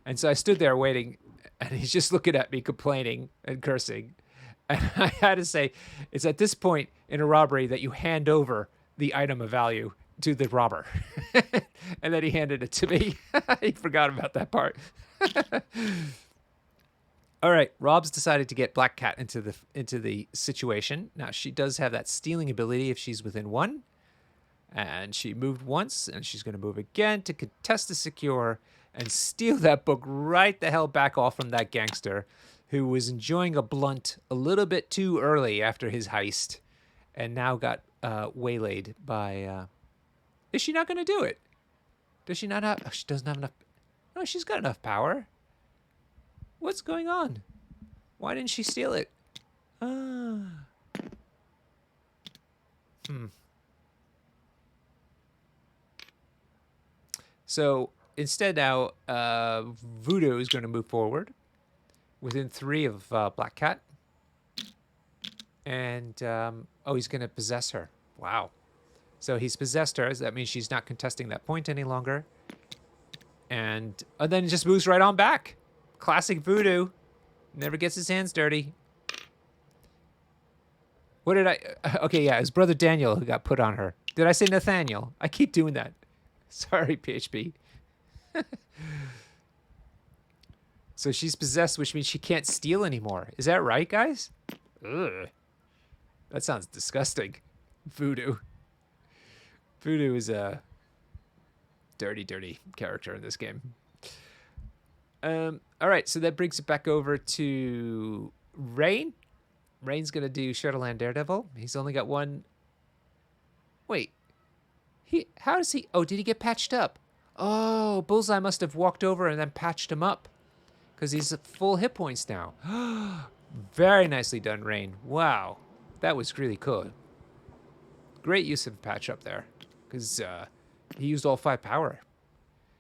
And so I stood there waiting, and he's just looking at me, complaining and cursing. And I had to say, it's at this point in a robbery that you hand over the item of value to the robber. And then he handed it to me. He forgot about that part. All right, Rob's decided to get Black Cat into the situation. Now, she does have that stealing ability if she's within one. And she moved once, and she's going to move again to contest the secure and steal that book right the hell back off from that gangster who was enjoying a blunt a little bit too early after his heist and now got waylaid by... Is she not going to do it? Does she not have... Oh, she doesn't have enough... No, she's got enough power. What's going on? Why didn't she steal it? So... Instead now, Voodoo is going to move forward within 3 of Black Cat. And, he's going to possess her. Wow. So he's possessed her. So that means she's not contesting that point any longer. And then just moves right on back. Classic Voodoo. Never gets his hands dirty. What did I... Okay, yeah, it was Brother Daniel who got put on her. Did I say Nathaniel? I keep doing that. Sorry, PHP. So she's possessed, which means she can't steal anymore. Is that right, guys? Ugh. That sounds disgusting. Voodoo. Voodoo is a dirty, dirty character in this game. All right, so that brings it back over to Raine. Raine's going to do Shadowland Daredevil. He's only got one. Wait. How does he... Oh, did he get patched up? Oh, Bullseye must have walked over and then patched him up because he's at full hit points now. Very nicely done, Raine. Wow. That was really cool. Great use of patch up there because he used all 5 power.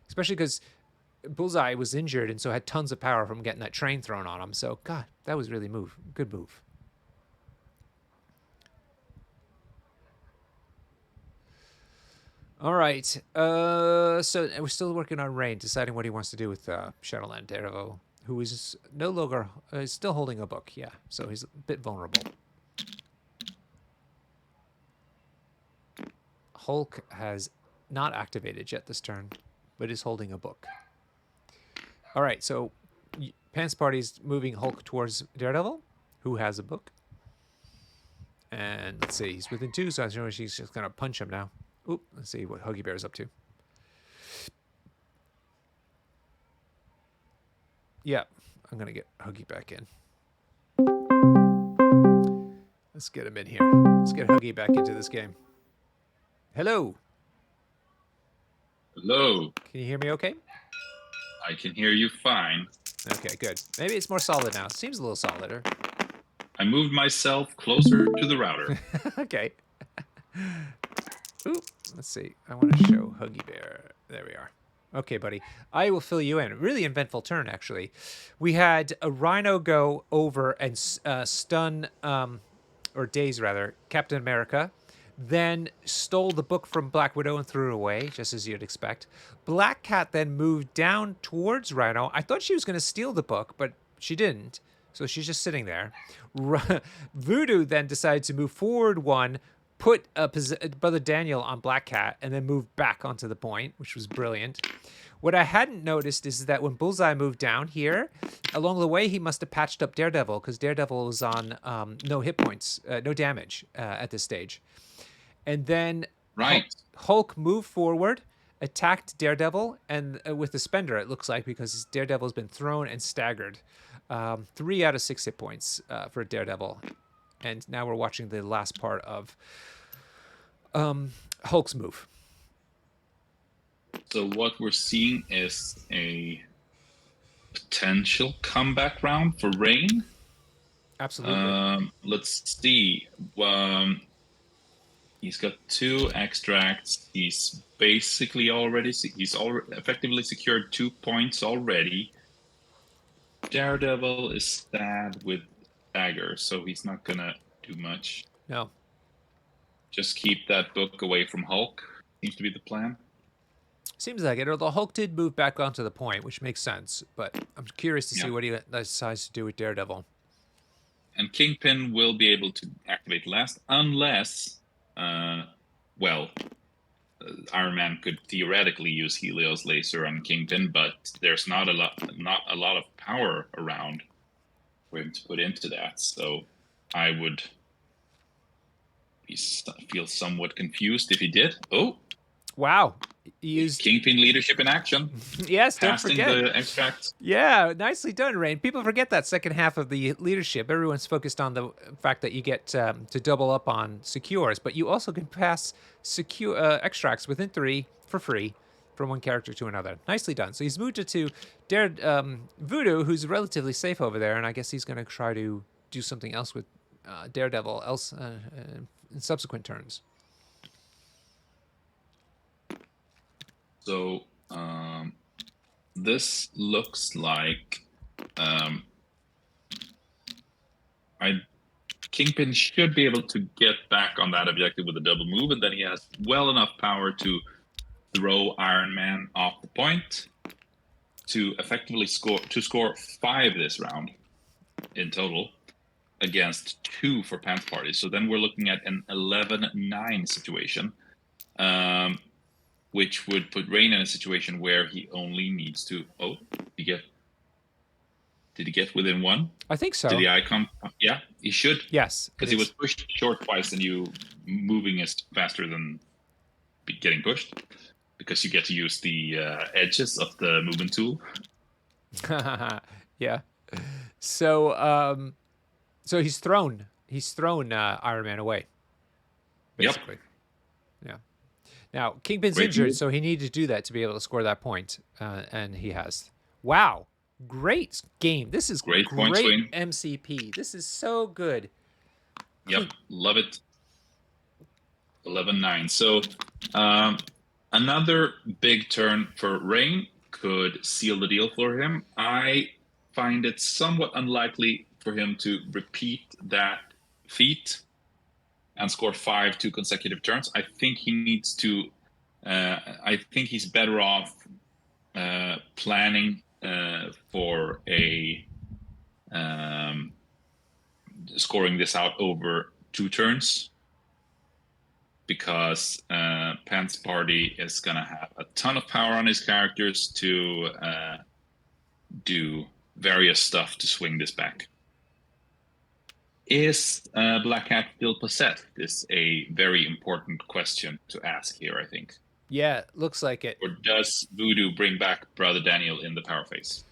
Especially because Bullseye was injured and so had tons of power from getting that train thrown on him. So, God, that was really good move. All right. So we're still working on Raine, deciding what he wants to do with Shadowland Daredevil, who is no longer still holding a book. Yeah, so he's a bit vulnerable. Hulk has not activated yet this turn, but is holding a book. All right. So PantsParty's moving Hulk towards Daredevil, who has a book. And let's see, he's within 2, so I know she's just gonna punch him now. Oop, let's see what Huggy Bear's up to. Yeah, I'm going to get Huggy back in. Let's get him in here. Let's get Huggy back into this game. Hello. Hello. Can you hear me okay? I can hear you fine. Okay, good. Maybe it's more solid now. It seems a little solider. I moved myself closer to the router. Okay. Ooh, let's see. I want to show Huggy Bear. There we are. Okay, buddy. I will fill you in. Really eventful turn, actually. We had a Rhino go over and stun, or daze rather, Captain America. then stole the book from Black Widow and threw it away, just as you'd expect. Black Cat then moved down towards Rhino. I thought she was going to steal the book, but she didn't. So she's just sitting there. Voodoo then decided to move forward one, put Brother Daniel on Black Cat, and then move back onto the point, which was brilliant. What I hadn't noticed is that when Bullseye moved down here, along the way, he must have patched up Daredevil, because Daredevil was on no hit points, no damage at this stage. And then Hulk moved forward, attacked Daredevil, and with the Spender, it looks like, because Daredevil's been thrown and staggered. 3 out of 6 hit points for Daredevil. And now we're watching the last part of Hulk's move. So what we're seeing is a potential comeback round for Raine. Absolutely. Let's see. He's got 2 extracts. He's basically he's effectively secured 2 points already. Daredevil is stabbed with dagger, so he's not gonna do much. No. Just keep that book away from Hulk. Seems to be the plan. Seems like it. Although Hulk did move back onto the point, which makes sense. But I'm curious to see what he decides to do with Daredevil. And Kingpin will be able to activate last, unless, Iron Man could theoretically use Helios laser on Kingpin, but there's not a lot of power around for him to put into that. So I would feel somewhat confused if he did. Oh, wow! He used Kingpin leadership in action. Yes, don't forget the extract. Yeah, nicely done, Raine. People forget that second half of the leadership. Everyone's focused on the fact that you get to double up on secures, but you also can pass secure extracts within 3 for free from one character to another. Nicely done. So he's moved it to Voodoo, who's relatively safe over there, and I guess he's going to try to do something else with Daredevil in subsequent turns. So this looks like Kingpin should be able to get back on that objective with a double move, and then he has well enough power to throw Iron Man off the point to effectively score 5 this round in total against 2 for PantsParty. So then we're looking at an 11-9 situation. Which would put Raine in a situation where he only needs to. Oh, did he get within 1? I think so. Did the icon? Yeah, he should. Yes, because he was pushed short twice, and you moving is faster than getting pushed, because you get to use the edges of the movement tool. Yeah. So, so he's thrown Iron Man away. Basically. Yep. Yeah. Now, Kingpin's injured, so he needed to do that to be able to score that point, and he has. Wow. Great game. This is great MCP. This is so good. Yep, love it. 11-9. So another big turn for Raine could seal the deal for him. I find it somewhat unlikely for him to repeat that feat and score 5 2 consecutive turns. I think he needs to. I think he's better off planning for a scoring this out over 2 turns, because PantsParty is gonna have a ton of power on his characters to do various stuff to swing this back. Is Black Cat still possessed? Is a very important question to ask here, I think. Yeah, looks like it. Or does Voodoo bring back Brother Daniel in the power phase?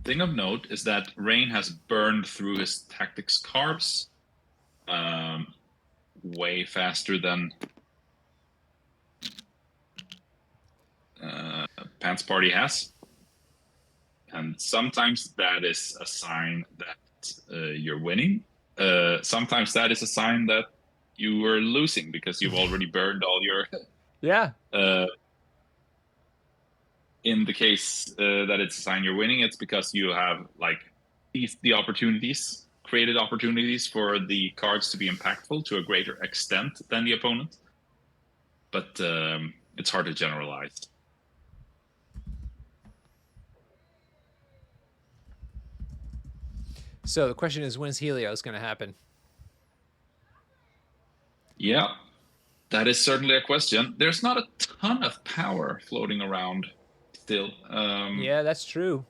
Thing of note is that Raine has burned through his tactics carbs way faster than PantsParty has, and sometimes that is a sign that you're winning. Sometimes that is a sign that you are losing because you've already burned all your in the case that it's a sign you're winning, it's because you have like seized the opportunities, created opportunities for the cards to be impactful to a greater extent than the opponent. But it's hard to generalize. So the question is, when's Helios going to happen? Yeah, that is certainly a question. There's not a ton of power floating around still. Yeah, that's true.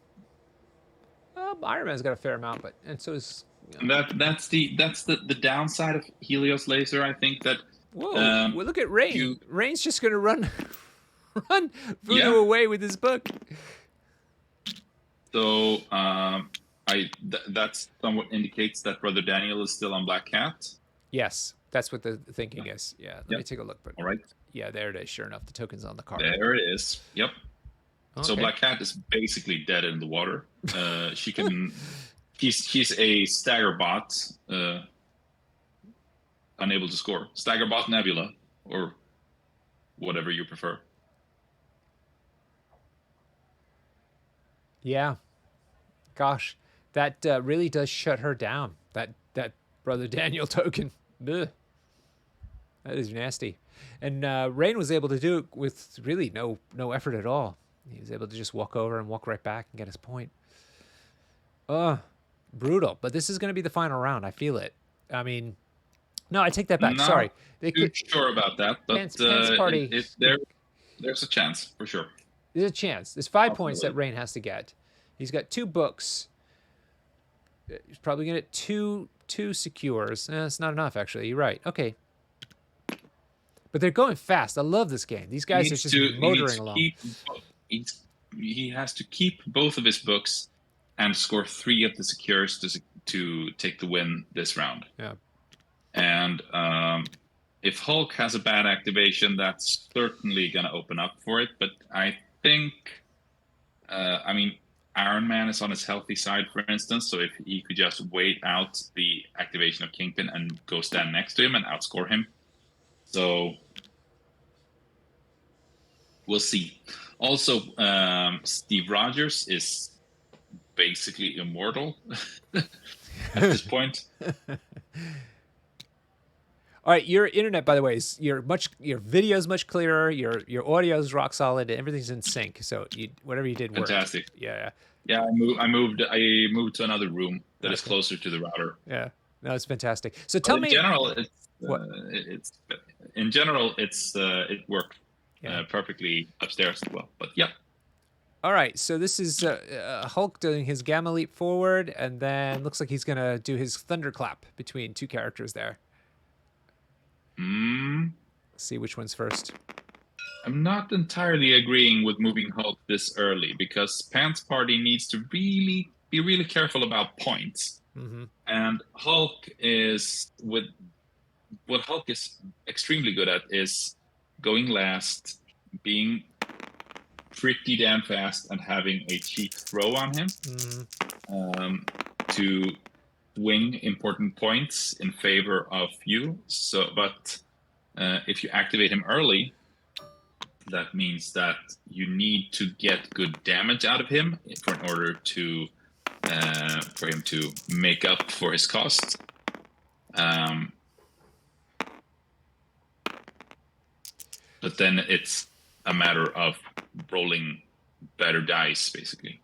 Iron Man's got a fair amount, but and so is. And that's the downside of Helios Laser. I think that. Whoa! Well, look at Raine. Raine's just going to run Voodoo Yeah. away with his book. So that's somewhat indicates that Brother Daniel is still on Black Cat. Yes, that's what the thinking is. Yeah, let me take a look. But all right. Yeah, there it is. Sure enough, the token's on the card. There it is. Yep. Okay. So Black Cat is basically dead in the water. She can. He's a stagger bot, unable to score. Stagger bot Nebula, or whatever you prefer. Yeah. Gosh, that really does shut her down. That Brother Daniel token. Ugh. That is nasty. And Raine was able to do it with really no effort at all. He was able to just walk over and walk right back and get his point. Brutal. But this is going to be the final round. I feel it. I mean, no, I take that back. Sorry. They could sure about that, but PantsParty. There's a chance for sure. There's a chance. There's 5 points that Raine has to get. He's got 2 books. He's probably going to get two secures. It's not enough, actually. You're right. Okay. But they're going fast. I love this game. These guys are just motoring along. He has to keep both of his books and score 3 of the secures to take the win this round. Yeah. And if Hulk has a bad activation, that's certainly going to open up for it. But I think, Iron Man is on his healthy side, for instance. So if he could just wait out the activation of Kingpin and go stand next to him and outscore him. So we'll see. Also, Steve Rogers is basically immortal at this point. All right, your internet, by the way, is your video is much clearer. Your audio is rock solid. Everything's in sync. So whatever you did worked. Fantastic. Yeah. Yeah, I moved to another room that is closer to the router. Yeah, no, it's fantastic. So tell me, in general, it worked perfectly upstairs as well. But yeah. All right, so this is Hulk doing his Gamma Leap forward, and then looks like he's gonna do his Thunderclap between 2 characters there. Let's see which one's first. I'm not entirely agreeing with moving Hulk this early because PantsParty needs to be really careful about points. Mm-hmm. And Hulk is what Hulk is extremely good at is going last, being pretty damn fast, and having a cheap throw on him to win important points in favor of you. So, but if you activate him early, that means that you need to get good damage out of him in order to for him to make up for his cost. But then it's a matter of rolling better dice, basically.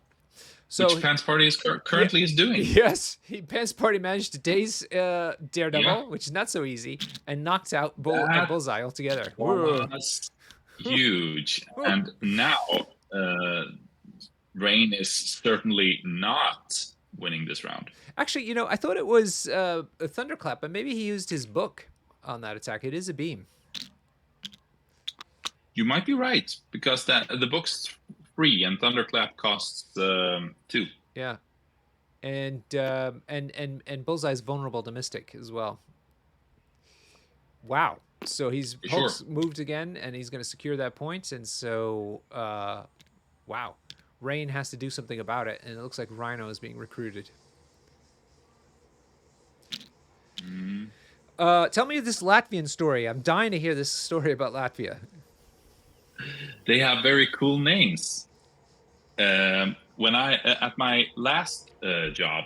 So, which PantsParty is currently is doing. Yes, PantsParty managed to daze Daredevil, which is not so easy, and knocked out Bullseye altogether. Was huge. And now Raine is certainly not winning this round. Actually, I thought it was a Thunderclap, but maybe he used his book on that attack. It is a beam. You might be right, because the book's free and Thunderclap costs 2. Yeah, and Bullseye's vulnerable to Mystic as well. Wow. So Hulk's moved again, and he's going to secure that point. And so, wow, Raine has to do something about it, and it looks like Rhino is being recruited. Tell me this Latvian story. I'm dying to hear this story about Latvia. They have very cool names. When I at my last job,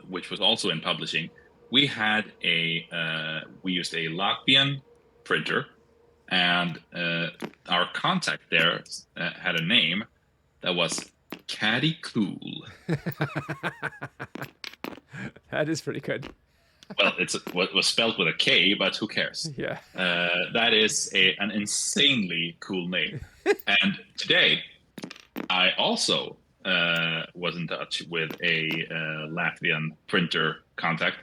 which was also in publishing, we had we used a Latvian printer, and our contact there had a name that was Caddy Cool. That is pretty good. Well, what was spelled with a K, but who cares? Yeah. That is an insanely cool name. And today, I also was in touch with a Latvian printer contact,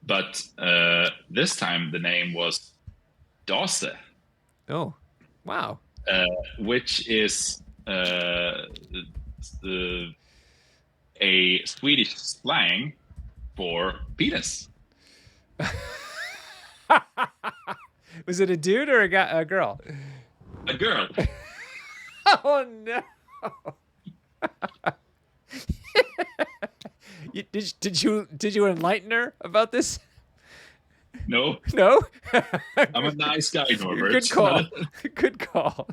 but this time the name was Dose, Oh, wow. which is a Swedish slang for penis. Was it a dude or a girl? A girl. Oh no. Did you enlighten her about this? No. No. I'm a nice guy, Norbert. Good call. Good call.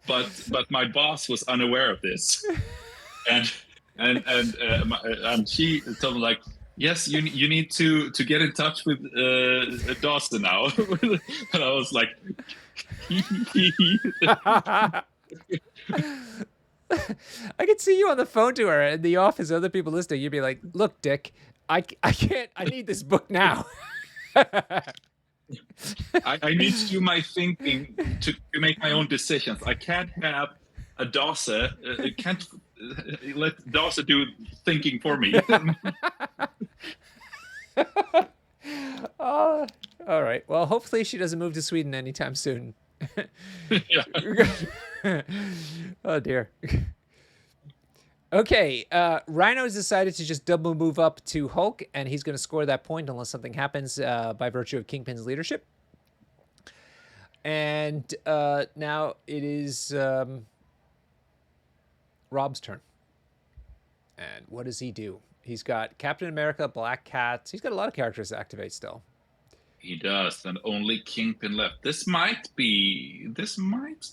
But my boss was unaware of this, and she told me, like, yes, you need to get in touch with Dawson now. And I was like, I could see you on the phone to her in the office, other people listening. You'd be like, look, Dick, I can't, I need this book now. I need to do my thinking to make my own decisions. I can't have a Dawson. Can't let Dawson do thinking for me. All right. Well, hopefully she doesn't move to Sweden anytime soon. Oh dear. Okay, Rhino's decided to just double move up to Hulk, and he's going to score that point unless something happens by virtue of Kingpin's leadership. And now it is Rob's turn. And what does he do? He's got Captain America, Black Cat. He's got a lot of characters to activate still. He does, and only Kingpin left. This might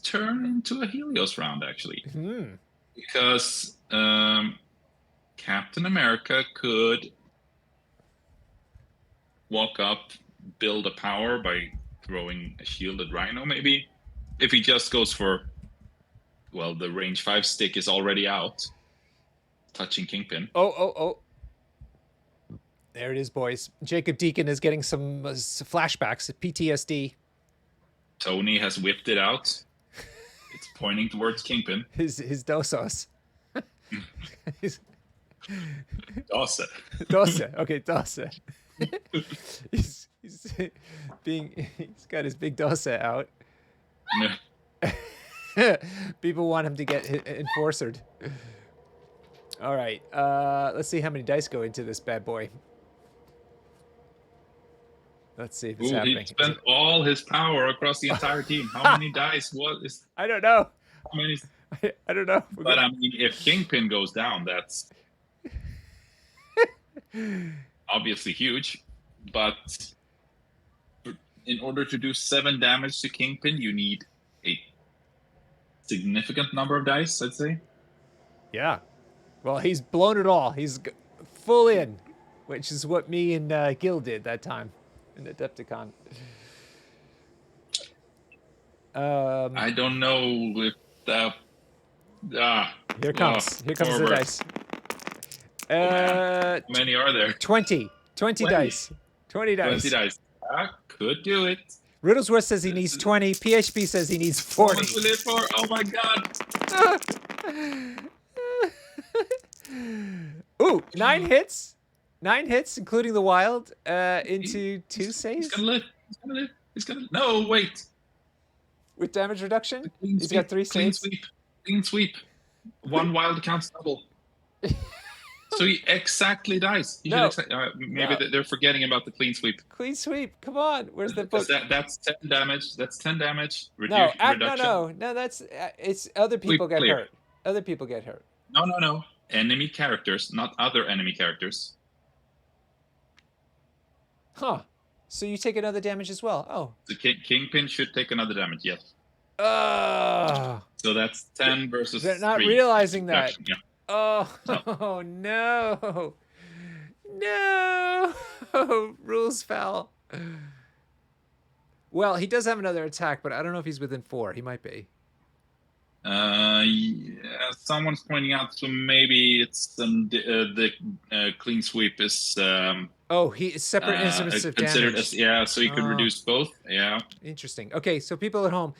turn into a Helios round, actually. Because Captain America could walk up, build a power by throwing a shielded Rhino, maybe. If he just goes for, well, the range 5 stick is already out, touching Kingpin. Oh. There it is, boys. Jacob Deacon is getting some flashbacks, PTSD. Tony has whipped it out. It's pointing towards Kingpin. His dosos. Dose. Dose. Okay, Dose. he's got his big Dose out. People want him to get enforcered. All right. Let's see how many dice go into this bad boy. Let's see if it's happening. He spent all his power across the entire team. How many dice was? I don't know. How many? I don't know. But I mean, if Kingpin goes down, that's obviously huge. But in order to do 7 damage to Kingpin, you need a significant number of dice, I'd say. Yeah. Well, he's blown it all. He's full in, which is what me and Gil did that time in Adepticon. I don't know if that. Here comes the dice. How many are there? 20 dice. 20 dice. 20 dice. Could do it. Riddlesworth says he needs 20. PHP says he needs 40. How much will it for? Oh my god. Ooh, 9 hits. 9 hits, including the wild, into 2 saves. He's gonna live. No, wait. With damage reduction? He's got 3 saves. Clean sweep. 1 wild counts double. So he exactly dies. Maybe they're forgetting about the clean sweep. Clean sweep. Come on. Where's the book? That's 10 damage. That's 10 damage. Reduction. No. That's it's other people get hurt. Other people get hurt. No. Enemy characters, not other enemy characters. Huh. So you take another damage as well. Oh. The Kingpin should take another damage, yes. So that's 10 versus They're not 3. realizing that. Yeah. Oh, So, no. No. Rules fell. Well, he does have another attack, but I don't know if he's within 4. He might be. yeah, someone's pointing out, so maybe it's the clean sweep is Oh, he is separate instruments of considered damage. as so you could reduce both. Yeah. Interesting. Okay, so people at home,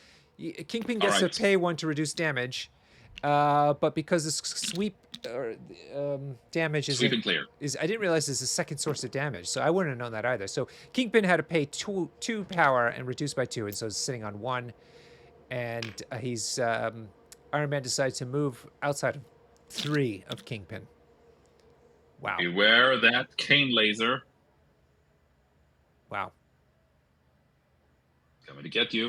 Kingpin gets to Alright. pay 1 to reduce damage, but because the sweep or damage Sweep and clear. I didn't realize this is a second source of damage, so I wouldn't have known that either. So Kingpin had to pay 2 power and reduce by 2, and so it's sitting on 1, and he's Iron Man decides to move outside of 3 of Kingpin. Wow. Beware that cane laser. Wow. Coming to get you.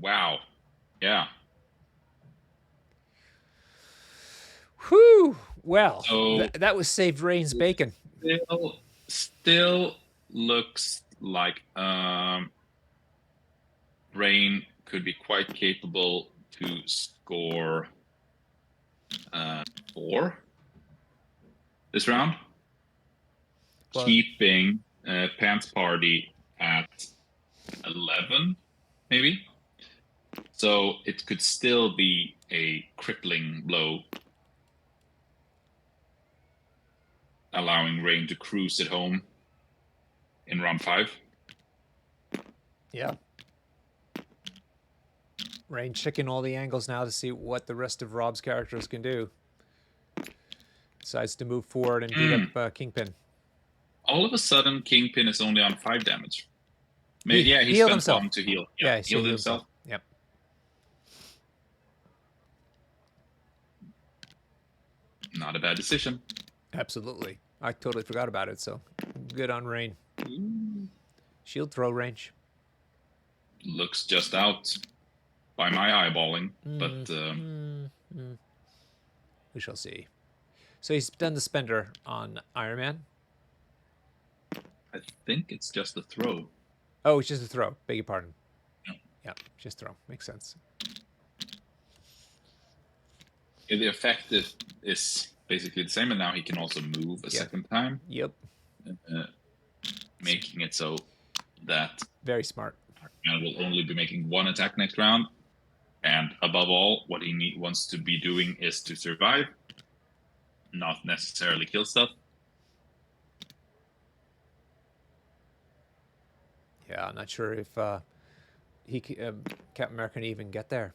Wow. Yeah. Whew. Well, So that was saved Raine's bacon. Still looks like Raine could be quite capable to score 4 this round, Well, keeping PantsParty at 11, maybe. So it could still be a crippling blow, allowing Raine to cruise it home in round 5. yeah. Raine checking all the angles now to see what the rest of Rob's characters can do. Decides to move forward and beat up Kingpin. All of a sudden, Kingpin is only on 5 damage. Maybe, he healed spent himself. 1 to heal. Yeah, he healed himself. Yep. Not a bad decision. Absolutely. I totally forgot about it, so good on Raine. Shield throw range. Looks just out by my eyeballing, but we shall see. So he's done the spender on Iron Man. I think it's just a throw. Oh, it's just a throw. Beg your pardon. Yeah. Yeah, just throw. Makes sense. Yeah, the effect is basically the same, and now he can also move a second time. Yep. Making it so that very smart. Iron Man will only be making 1 attack next round, and above all, what he wants to be doing is to survive, not necessarily kill stuff. Yeah, I'm not sure if Captain America can even get there.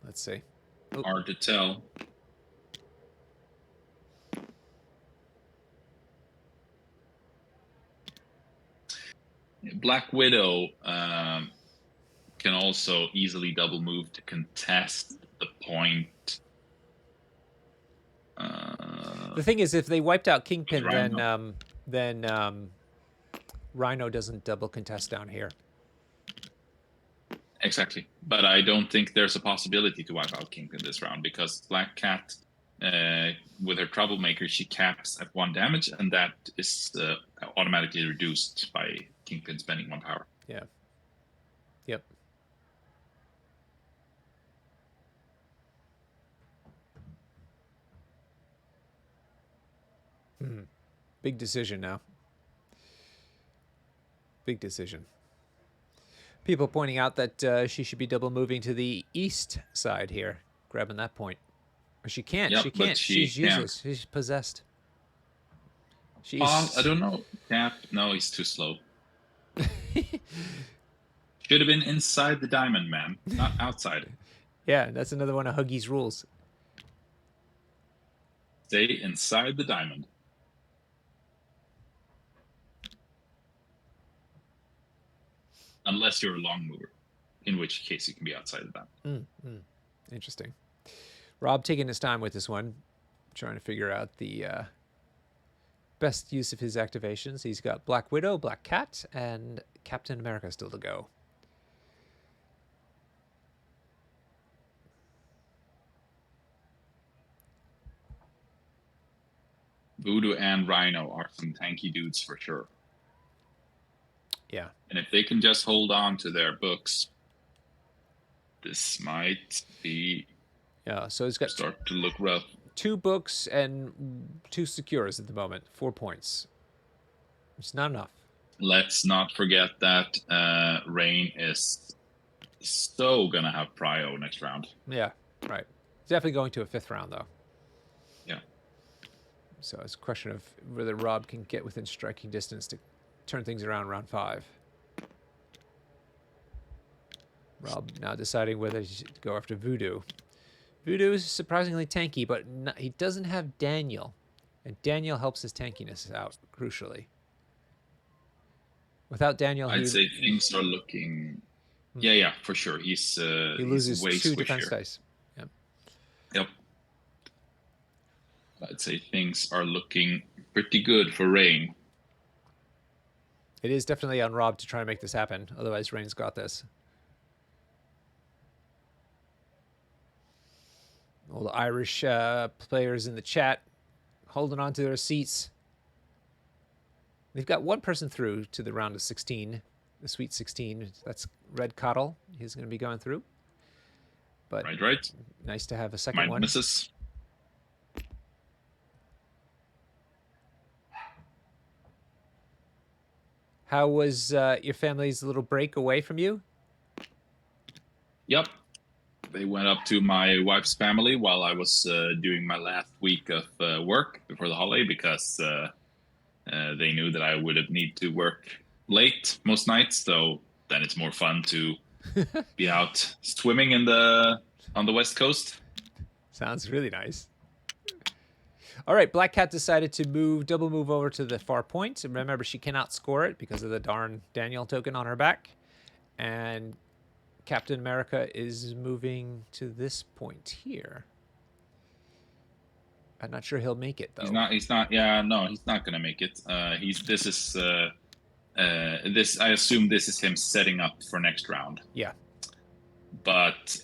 Let's see. Hard to tell. Black Widow can also easily double move to contest the point. The thing is, if they wiped out Kingpin, Rhino. then Rhino doesn't double contest down here. Exactly, but I don't think there's a possibility to wipe out Kingpin this round, because Black Cat, with her Troublemaker, she caps at 1 damage, and that is automatically reduced by Kingpin spending 1 power. Yeah. Yep. Big decision now. Big decision. People pointing out that she should be double moving to the east side here, grabbing that point. Or she can't. Yep, she can't. She's useless. She's possessed. She's... I don't know. Cap? No, he's too slow. Should have been inside the diamond, man, not outside. Yeah, that's another one of Huggy's rules. Stay inside the diamond. Unless you're a long mover, in which case you can be outside of that. Interesting. Rob taking his time with this one, trying to figure out the best use of his activations. He's got Black Widow, Black Cat, and Captain America still to go. Voodoo and Rhino are some tanky dudes for sure. Yeah. And if they can just hold on to their books, This might be Yeah, so he's got start to look rough. 2 books and 2 secures at the moment. 4 points. It's not enough. Let's not forget that Raine is so gonna have prio next round. Yeah, right. Definitely going to a 5th round, though. Yeah. So it's a question of whether Rob can get within striking distance to turn things around round 5. Rob now deciding whether he should go after Voodoo. Voodoo is surprisingly tanky, but he doesn't have Daniel. And Daniel helps his tankiness out, crucially. Without Daniel, I'd say things are looking... Yeah, for sure. He loses way 2 defense dice. Yep. Yep. I'd say things are looking pretty good for Raine. It is definitely on Rob to try and make this happen. Otherwise, Raine's got this. All the Irish players in the chat holding on to their seats. They've got 1 person through to the round of 16, the Sweet 16. That's Red Cottle. He's going to be going through. But right. Nice to have a second one. Misses. How was your family's little break away from you? Yep. They went up to my wife's family while I was doing my last week of work before the holiday because they knew that I would need to work late most nights. So then it's more fun to be out swimming on the West Coast. Sounds really nice. All right, Black Cat decided to double move over to the far point. And remember, she cannot score it because of the darn Daniel token on her back. And Captain America is moving to this point here. I'm not sure he'll make it, though. He's not. Yeah, no, he's not gonna make it. I assume this is him setting up for next round. Yeah. But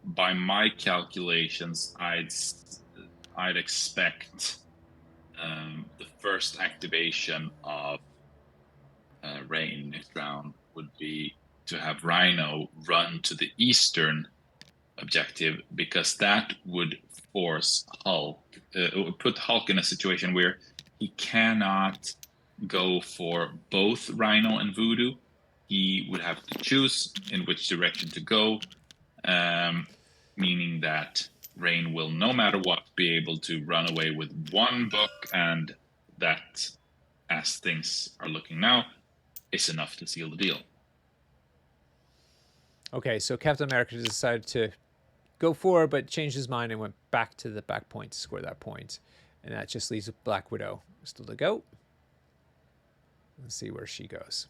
by my calculations, I'd expect the first activation of Raine next round would be to have Rhino run to the eastern objective, because that would force Hulk, put Hulk in a situation where he cannot go for both Rhino and Voodoo. He would have to choose in which direction to go, meaning that Raine will, no matter what, be able to run away with 1 book, and that, as things are looking now, is enough to seal the deal. Okay, so Captain America decided to go for it, but changed his mind and went back to the back point to score that point. And that just leaves Black Widow still to go. Let's see where she goes.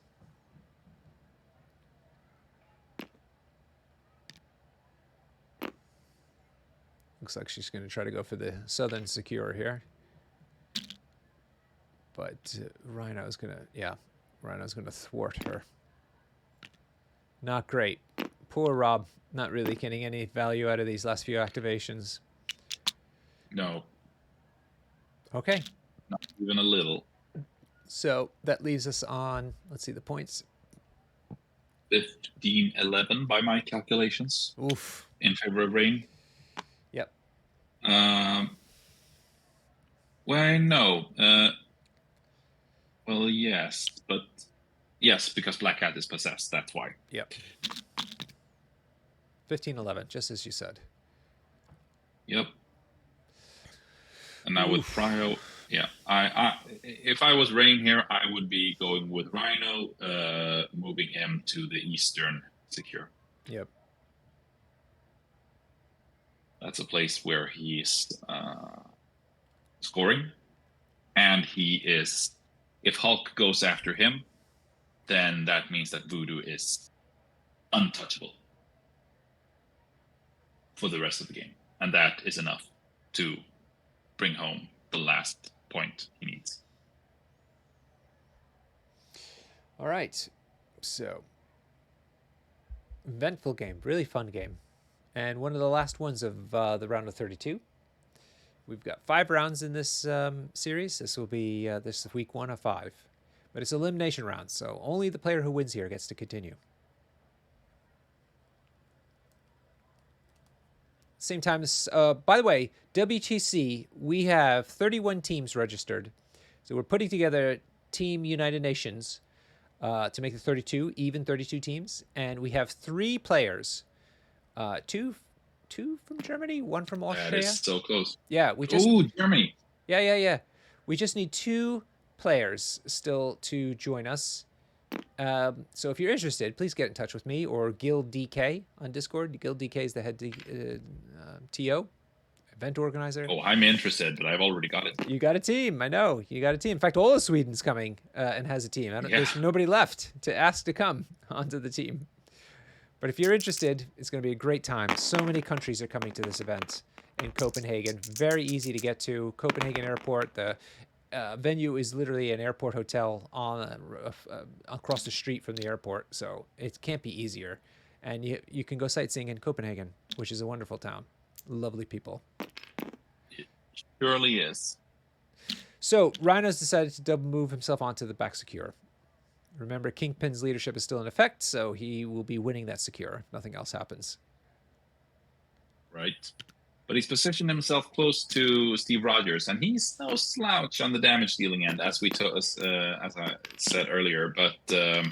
Looks like she's going to try to go for the southern secure here. But Rhino's going to thwart her. Not great. Poor Rob. Not really getting any value out of these last few activations. No. Okay. Not even a little. So that leaves us on, let's see the points. 15-11 by my calculations. Oof. In favor of Raine. Yep. Well, no. Well, yes, but yes, because Black Cat is possessed. That's why. Yep. 15-11, just as you said. Yep. And now with Prio, yeah, I if I was Raine here, I would be going with Rhino, moving him to the eastern secure. Yep. That's a place where he's scoring, and he is. If Hulk goes after him, then that means that Voodoo is untouchable for the rest of the game, and that is enough to bring home the last point he needs. All right, so eventful game, really fun game, and one of the last ones of the round of 32. We've got 5 rounds in this series. This will be this is week 1 of 5, but it's elimination round, so only the player who wins here gets to continue. same time as, by the way, WTC, we have 31 teams registered. So we're putting together Team United Nations to make the 32, even 32 teams. And we have 3 players, two from Germany, 1 from Austria. That is so close. Yeah, we just... Ooh, Germany. Yeah. We just need 2 players still to join us. So if you're interested, please get in touch with me or Guild DK on Discord. Guild DK is the head TO, event organizer. Oh, I'm interested, but I've already got it. You got a team. I know. You got a team. In fact, all of Sweden's coming and has a team. There's nobody left to ask to come onto the team. But if you're interested, it's going to be a great time. So many countries are coming to this event in Copenhagen. Very easy to get to. Copenhagen Airport. The venue is literally an airport hotel on across the street from the airport, so it can't be easier. And you can go sightseeing in Copenhagen, which is a wonderful town. Lovely people. It surely is. So Rhino's decided to double move himself onto the back secure. Remember, Kingpin's leadership is still in effect, so he will be winning that secure. Nothing else happens. Right. But he's positioned himself close to Steve Rogers, and he's no slouch on the damage dealing end, as as I said earlier. But he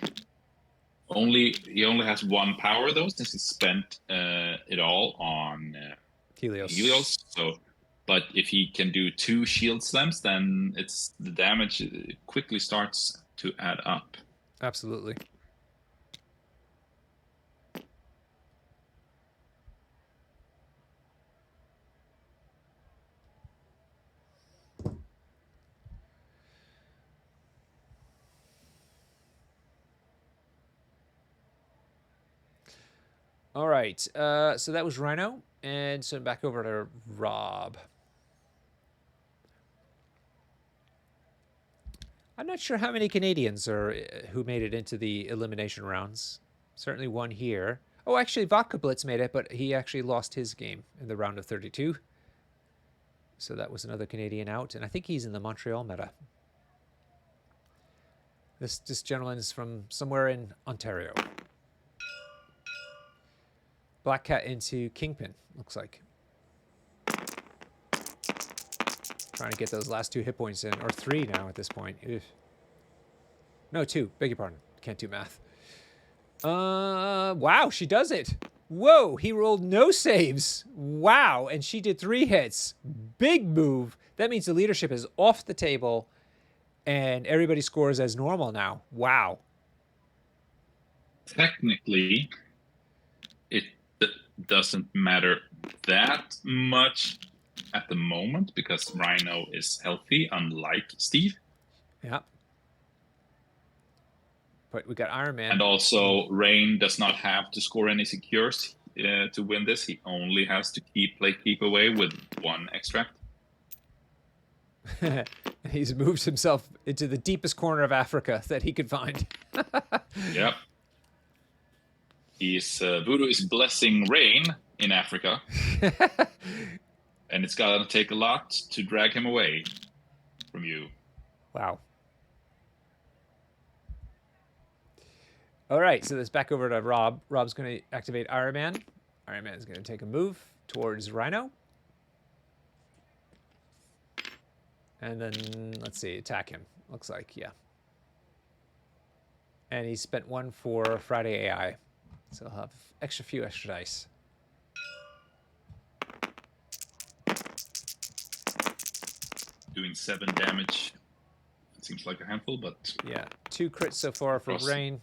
only has 1 power though, since he spent it all on Helios. So, but if he can do 2 shield slams, then the damage quickly starts to add up. Absolutely. All right, so that was Rhino, and so back over to Rob. I'm not sure how many Canadians are who made it into the elimination rounds. Certainly one here. Oh, actually, Vodka Blitz made it, but he actually lost his game in the round of 32. So that was another Canadian out, and I think he's in the Montreal meta. This gentleman is from somewhere in Ontario. Black Cat into Kingpin, looks like. Trying to get those last 2 hit points in, or 3 now at this point. Ugh. No, 2, beg your pardon. Can't do math. Wow, she does it. Whoa, he rolled no saves. Wow, and she did 3 hits. Big move. That means the leadership is off the table, and everybody scores as normal now. Wow. Technically, it doesn't matter that much at the moment because Rhino is healthy, unlike Steve. Yeah. But we got Iron Man. And also, Raine does not have to score any secures to win this. He only has to keep away with 1 extract. He's moved himself into the deepest corner of Africa that he could find. Yep. Voodoo is blessing Raine in Africa. And it's got to take a lot to drag him away from you. Wow. All right, so let's back over to Rob. Rob's going to activate Iron Man. Iron Man is going to take a move towards Rhino. And then, let's see, attack him. Looks like, yeah. And he spent 1 for Friday AI. So he'll have few extra dice. Doing 7 damage. It seems like a handful, but... Yeah, 2 crits so far for Raine.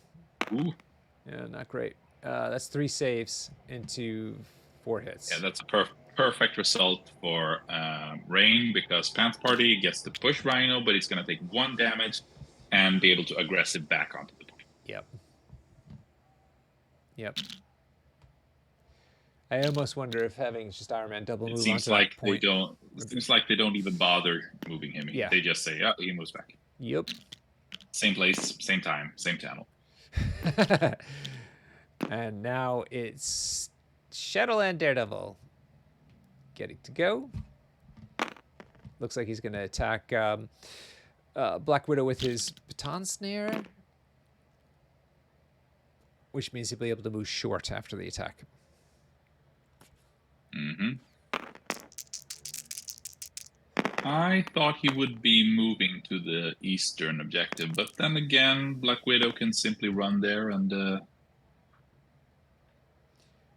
Ooh. Yeah, not great. That's 3 saves into 4 hits. Yeah, that's a perfect result for Raine because PantsParty gets to push Rhino, but he's going to take 1 damage and be able to aggressive back onto the point. Yep. I almost wonder if having just Iron Man double move seems onto like that point. It seems like they don't even bother moving him. Yeah. They just say, "Yeah, he moves back." Yep. Same place, same time, same channel. And now it's Shadowland Daredevil getting to go. Looks like he's going to attack Black Widow with his baton snare, which means he'll be able to move short after the attack. Mm-hmm. I thought he would be moving to the eastern objective, but then again, Black Widow can simply run there and...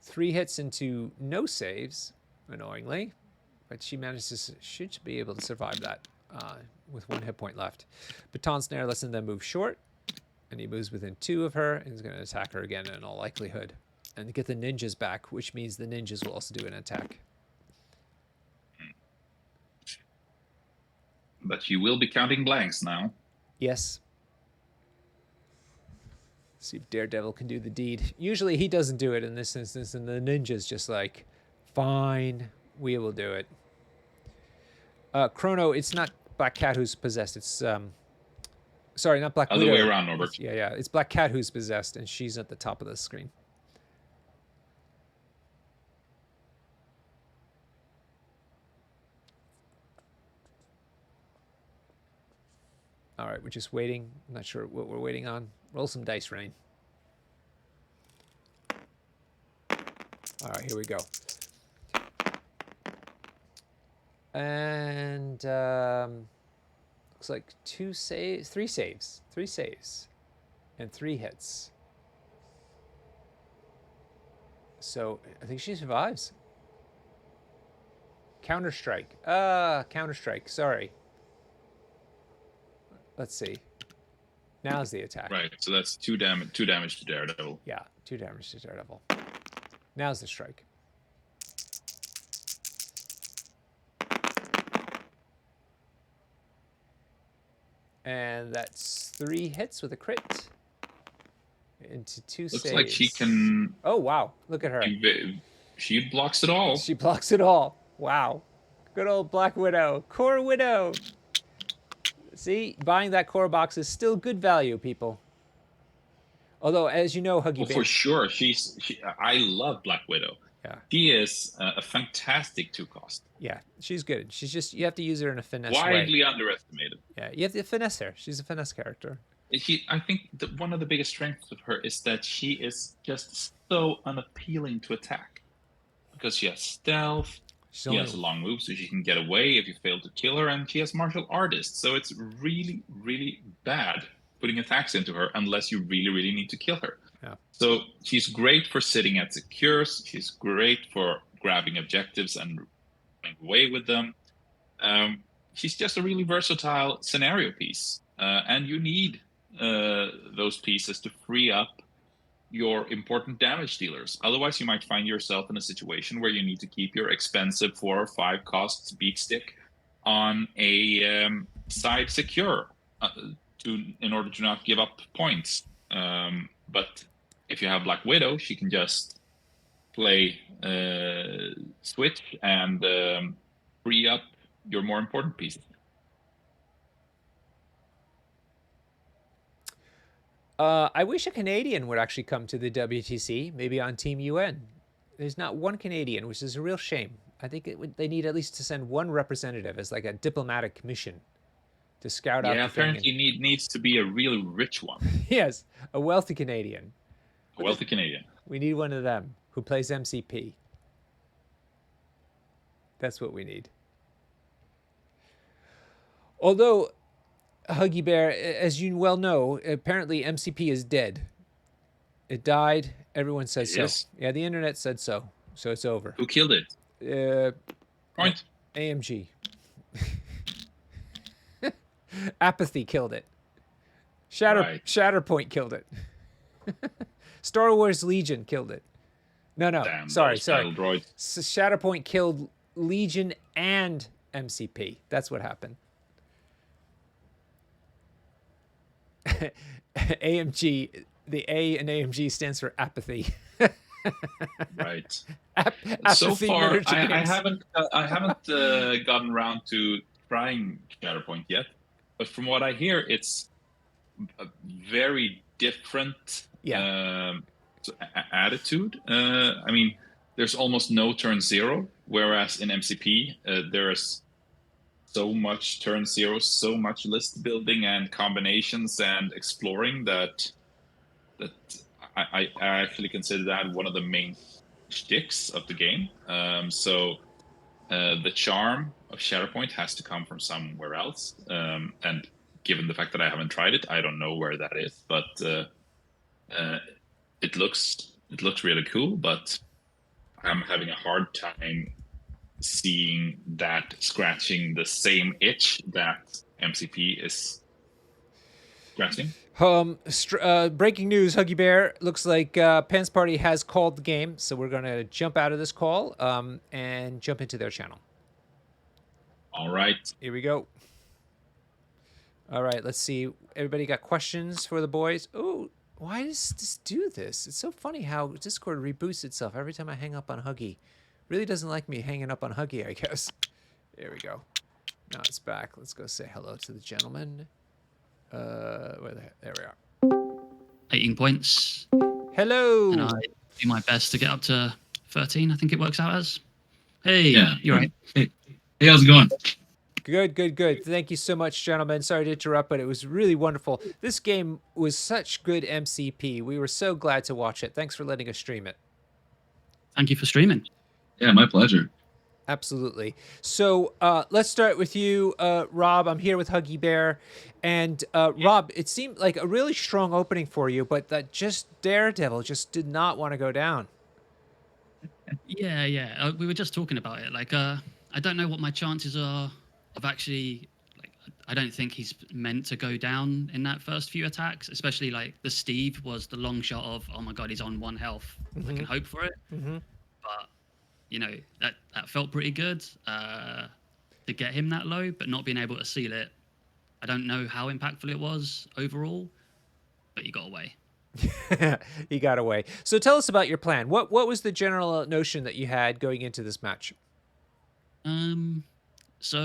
3 hits into no saves, annoyingly, but she should be able to survive that with 1 hit point left. Baton Snare lets him then move short, and he moves within 2 of her, and he's going to attack her again in all likelihood. And get the ninjas back, which means the ninjas will also do an attack. But you will be counting blanks now. Yes. See if Daredevil can do the deed. Usually he doesn't do it in this instance, and the ninja's just like, fine, we will do it. Chrono, it's not Black Cat who's possessed. It's sorry, not Black Widow. Other way around, Norbert. Yeah. It's Black Cat who's possessed, and she's at the top of the screen. All right, we're just waiting. I'm not sure what we're waiting on. Roll some dice, Raine. All right, here we go. And looks like 3 saves, and 3 hits. So I think she survives. Counter-Strike. Counter-Strike, sorry. Let's see. Now's the attack. Right, so that's 2 damage to Daredevil. Yeah, 2 damage to Daredevil. Now's the strike. And that's 3 hits with a crit. Into 2 saves. Looks like she can... Oh, wow. Look at her. She blocks it all. She blocks it all. Wow. Good old Black Widow. Core Widow. See, buying that core box is still good value, people. Although, as you know, Huggy Bear... For sure. I love Black Widow. Yeah. She is a fantastic 2-cost. Yeah, she's good. She's just, you have to use her in a finesse way. Widely underestimated. Yeah, you have to finesse her. She's a finesse character. I think that one of the biggest strengths of her is that she is just so unappealing to attack. Because she has stealth, she has a long move, so she can get away if you fail to kill her, and she has martial artist. So it's really, really bad putting attacks into her unless you really, really need to kill her. Yeah. So she's great for sitting at secures. She's great for grabbing objectives and running away with them. She's just a really versatile scenario piece. And you need those pieces to free up your important damage dealers. Otherwise, you might find yourself in a situation where you need to keep your expensive 4 or 5 costs beat stick on a side secure in order to not give up points. But if you have Black Widow, she can just play switch and free up your more important pieces. I wish a Canadian would actually come to the WTC, maybe on Team UN. There's not one Canadian, which is a real shame. I think they need at least to send 1 representative as like a diplomatic mission to scout out. Yeah, apparently needs to be a really rich one. Yes, a wealthy Canadian. A wealthy Canadian. We need one of them who plays MCP. That's what we need. Although, Huggy Bear, as you well know, apparently MCP is dead. It died. Everyone says so. Yeah, the internet said so. So it's over. Who killed it? Point. AMG. Apathy killed it. Shatterpoint killed it. Star Wars Legion killed it. No. Damn, sorry. Shatterpoint killed Legion and MCP. That's what happened. AMG, the A in AMG stands for apathy. Right. Apathy so far, I haven't gotten around to trying Shatterpoint yet, but from what I hear, it's a very different attitude. I mean, there's almost no turn 0, whereas in MCP there is so much turn 0, so much list building and combinations and exploring that I actually consider that one of the main shticks of the game. So the charm of Shatterpoint has to come from somewhere else. And given the fact that I haven't tried it, I don't know where that is. But it looks really cool. But I'm having a hard time seeing that scratching the same itch that MCP is scratching. Breaking news, Huggy Bear. Looks like PantsParty has called the game, so we're going to jump out of this call and jump into their channel. All right. Here we go. All right, let's see. Everybody got questions for the boys? Oh, why does this do this? It's so funny how Discord reboots itself every time I hang up on Huggy. Really doesn't like me hanging up on Huggy, I guess. There we go. Now it's back. Let's go say hello to the gentleman. Where the heck? There we are. 18 points. Hello. And I do my best to get up to 13, I think it works out as. Hey, Yeah. you're right. Hey, how's it going? Good, good, good. Thank you so much, gentlemen. Sorry to interrupt, but it was really wonderful. This game was such good MCP. We were so glad to watch it. Thanks for letting us stream it. Thank you for streaming. Yeah, my pleasure. Absolutely. So let's start with you, Rob. I'm here with Huggy Bear. And Rob, it seemed like a really strong opening for you, but that just Daredevil just did not want to go down. Yeah. We were just talking about it. Like, I don't know what my chances are of actually. Like, I don't think he's meant to go down in that first few attacks. Especially like the Steve was the long shot of, oh my god, he's on 1 health. I can hope for it. But you know that felt pretty good to get him that low, but not being able to seal it. I don't know how impactful it was overall, but he got away. He got away. So tell us about your plan. What was the general notion that you had going into this match? So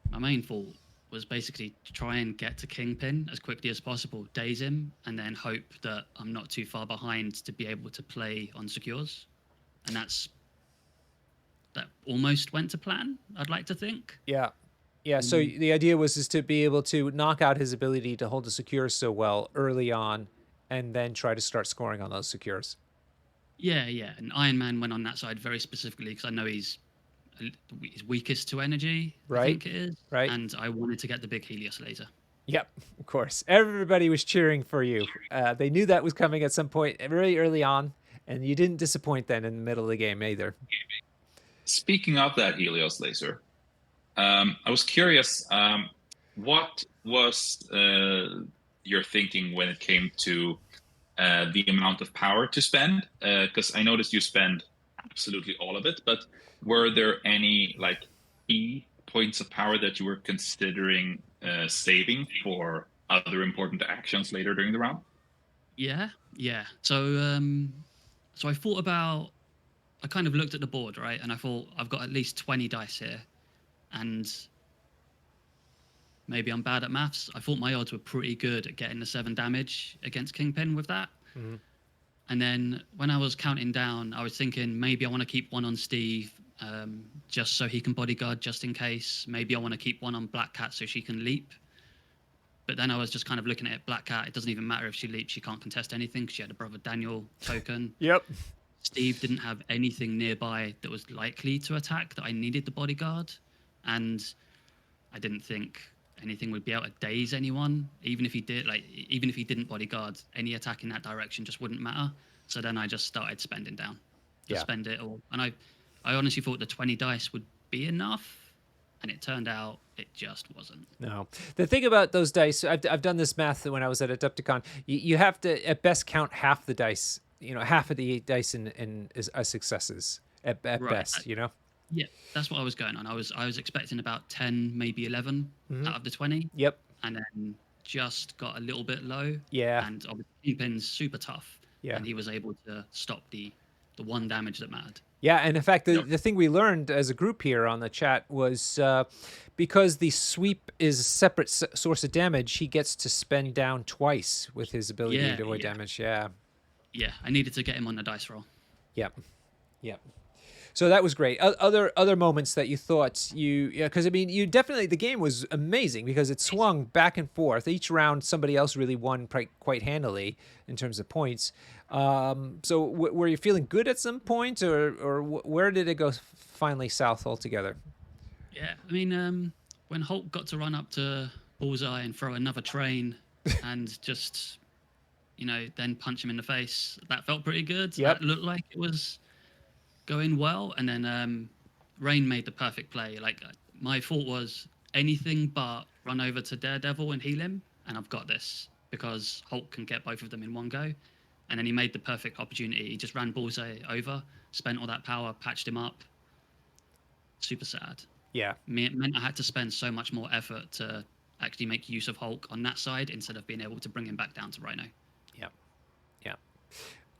my main fault was basically to try and get to Kingpin as quickly as possible, daze him, and then hope that I'm not too far behind to be able to play on secures. And that almost went to plan, I'd like to think. Yeah. So the idea was to be able to knock out his ability to hold the secure so well early on, and then try to start scoring on those secures. Yeah. And Iron Man went on that side very specifically because I know he's weakest to energy. Right. I think it is. Right. And I wanted to get the big Helios laser. Yep, of course. Everybody was cheering for you. They knew that was coming at some point really early on, and you didn't disappoint then in the middle of the game either. Speaking of that Helios laser, I was curious, what was your thinking when it came to the amount of power to spend? Because I noticed you spend absolutely all of it, but were there any like key points of power that you were considering saving for other important actions later during the round? Yeah. So I thought about. I kind of looked at the board, right, and I thought I've got at least 20 dice here, and maybe I'm bad at maths. I thought my odds were pretty good at getting the 7 damage against Kingpin with that. And then when I was counting down, I was thinking maybe I want to keep 1 on Steve, just so he can bodyguard just in case. Maybe I want to keep 1 on Black Cat so she can leap. But then I was just kind of looking at it. Black Cat, it doesn't even matter if she leaps. She can't contest anything because she had a Brother Daniel token. Yep. Steve didn't have anything nearby that was likely to attack that I needed the bodyguard. And I didn't think anything would be able to daze anyone. Even if he didn't bodyguard, any attack in that direction just wouldn't matter. So then I just started spending down. Spend it all. And I honestly thought the 20 dice would be enough. And it turned out it just wasn't. No. The thing about those dice, I've done this math when I was at Adepticon. You have to at best count half the dice. Half of the dice in as successes at right. Best. Yeah, that's what I was going on. I was expecting about 10, maybe 11 out of the 20. Yep. And then just got a little bit low. Yeah. And obviously Kingpin's super tough. Yeah. And he was able to stop the 1 damage that mattered. Yeah, and in fact, the thing we learned as a group here on the chat was because the sweep is a separate source of damage, he gets to spend down twice with his ability to avoid damage. Yeah. Yeah, I needed to get him on the dice roll. Yep. So that was great. Other moments that you thought because I mean, you definitely, the game was amazing because it swung back and forth. Each round, somebody else really won quite handily in terms of points. So were you feeling good at some point, or where did it go finally south altogether? Yeah, I mean, when Hulk got to run up to Bullseye and throw another train and just, then punch him in the face, that felt pretty good. Yep. That looked like it was going well. And then Raine made the perfect play. Like, my thought was anything but run over to Daredevil and heal him, and I've got this because Hulk can get both of them in one go. And then he made the perfect opportunity. He just ran Bullseye over, spent all that power, patched him up. Super sad. Yeah. It meant I had to spend so much more effort to actually make use of Hulk on that side instead of being able to bring him back down to Rhino. Yeah. Yeah.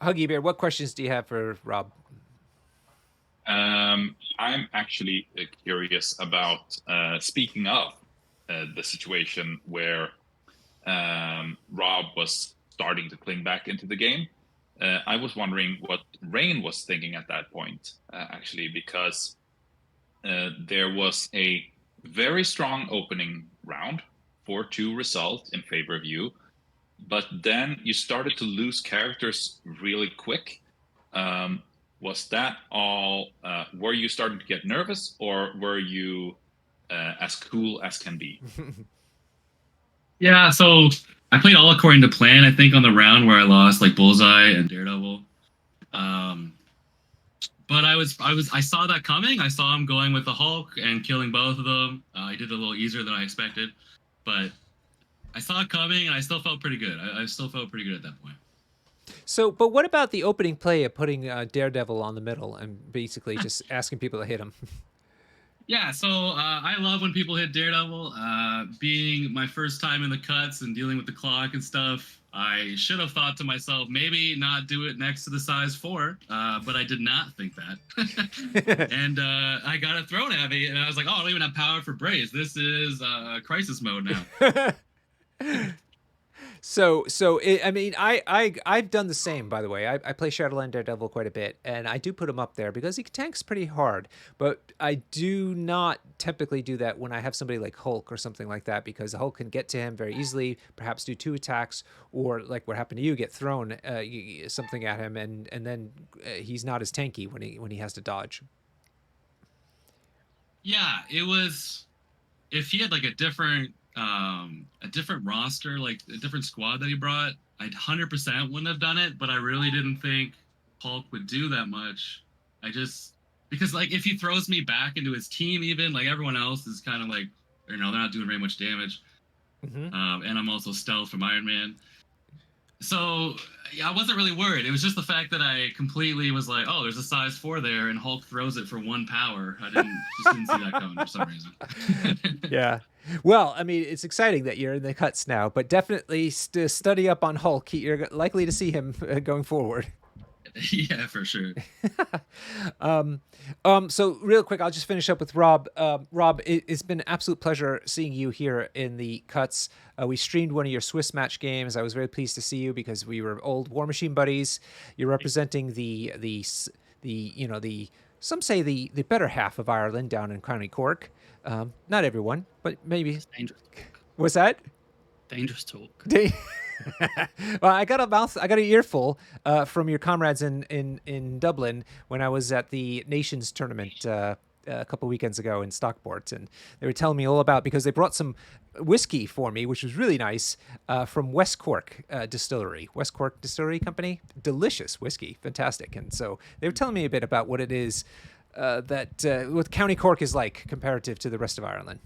Huggy Bear, what questions do you have for Rob? I'm actually curious about, speaking of the situation where Rob was starting to cling back into the game. I was wondering what Raine was thinking at that point, actually, because there was a very strong opening round, 4-2 result in favor of you, but then you started to lose characters really quick. Was that all? Were you starting to get nervous, or were you as cool as can be? Yeah, so I played all according to plan. I think on the round where I lost like Bullseye and Daredevil, but I saw that coming. I saw him going with the Hulk and killing both of them. I did it a little easier than I expected, but I saw it coming, and I still felt pretty good. I still felt pretty good at that point. So, but what about the opening play of putting Daredevil on the middle and basically just asking people to hit him? Yeah, so I love when people hit Daredevil. Being my first time in the cuts and dealing with the clock and stuff, I should have thought to myself, maybe not do it next to the size 4, but I did not think that. And I got it thrown at me, and I was like, oh, I don't even have power for Braze. This is crisis mode now. I mean, I've done the same, by the way. I play Shadowland Daredevil quite a bit, and I do put him up there because he tanks pretty hard. But I do not typically do that when I have somebody like Hulk or something like that, because the Hulk can get to him very easily, perhaps do 2 attacks, or like what happened to you, get thrown something at him, and then he's not as tanky when he has to dodge. Yeah, it was. If he had like a different roster, like a different squad that he brought, I 100% wouldn't have done it, but I really didn't think Hulk would do that much. Because like if he throws me back into his team, even like everyone else is kind of like, they're not doing very much damage. Mm-hmm. And I'm also stealth from Iron Man. So yeah, I wasn't really worried. It was just the fact that I completely was like, oh, there's a size 4 there, and Hulk throws it for 1 power. I just didn't see that coming for some reason. Yeah. Well, I mean, it's exciting that you're in the cuts now, but definitely study up on Hulk. You're likely to see him going forward. Yeah, for sure. So real quick, I'll just finish up with Rob. Rob, it's been an absolute pleasure seeing you here in the cuts. We streamed one of your Swiss match games. I was very pleased to see you because we were old War Machine buddies. You're representing the some say the better half of Ireland down in County Cork. Not everyone, but maybe. Dangerous. What's that? Dangerous talk. Well, I got an earful from your comrades in Dublin when I was at the Nations tournament a couple weekends ago in Stockport, and they were telling me all about, because they brought some whiskey for me, which was really nice, from West Cork Distillery, West Cork Distillery Company. Delicious whiskey, fantastic. And so they were telling me a bit about what it is what County Cork is like comparative to the rest of Ireland.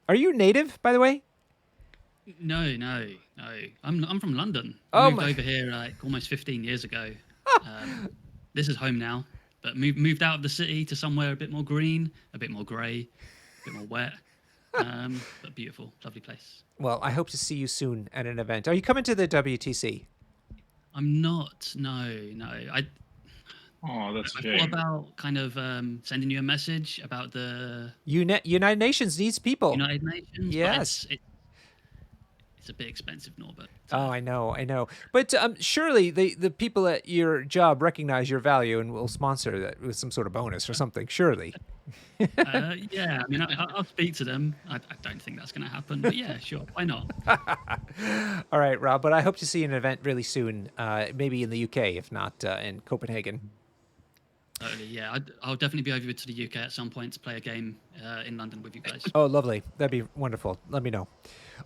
Are you native, by the way? No. I'm from London. Oh, moved over here like almost 15 years ago. This is home now, but moved out of the city to somewhere a bit more green, a bit more grey, a bit more wet, but beautiful, lovely place. Well, I hope to see you soon at an event. Are you coming to the WTC? I'm not. No. Oh, that's a I shame. thought about kind of sending you a message about the United Nations needs people. United Nations. Yes. it's a bit expensive, Norbert. Oh, I know. But surely the people at your job recognize your value and will sponsor that with some sort of bonus or something. Surely. Yeah, I mean, I'll speak to them. I don't think that's going to happen, but yeah, sure, why not? All right, Rob. But I hope to see an event really soon, maybe in the UK, if not in Copenhagen. Totally, yeah. I'll definitely be over to the UK at some point to play a game in London with you guys. Oh, lovely. That'd be wonderful. Let me know.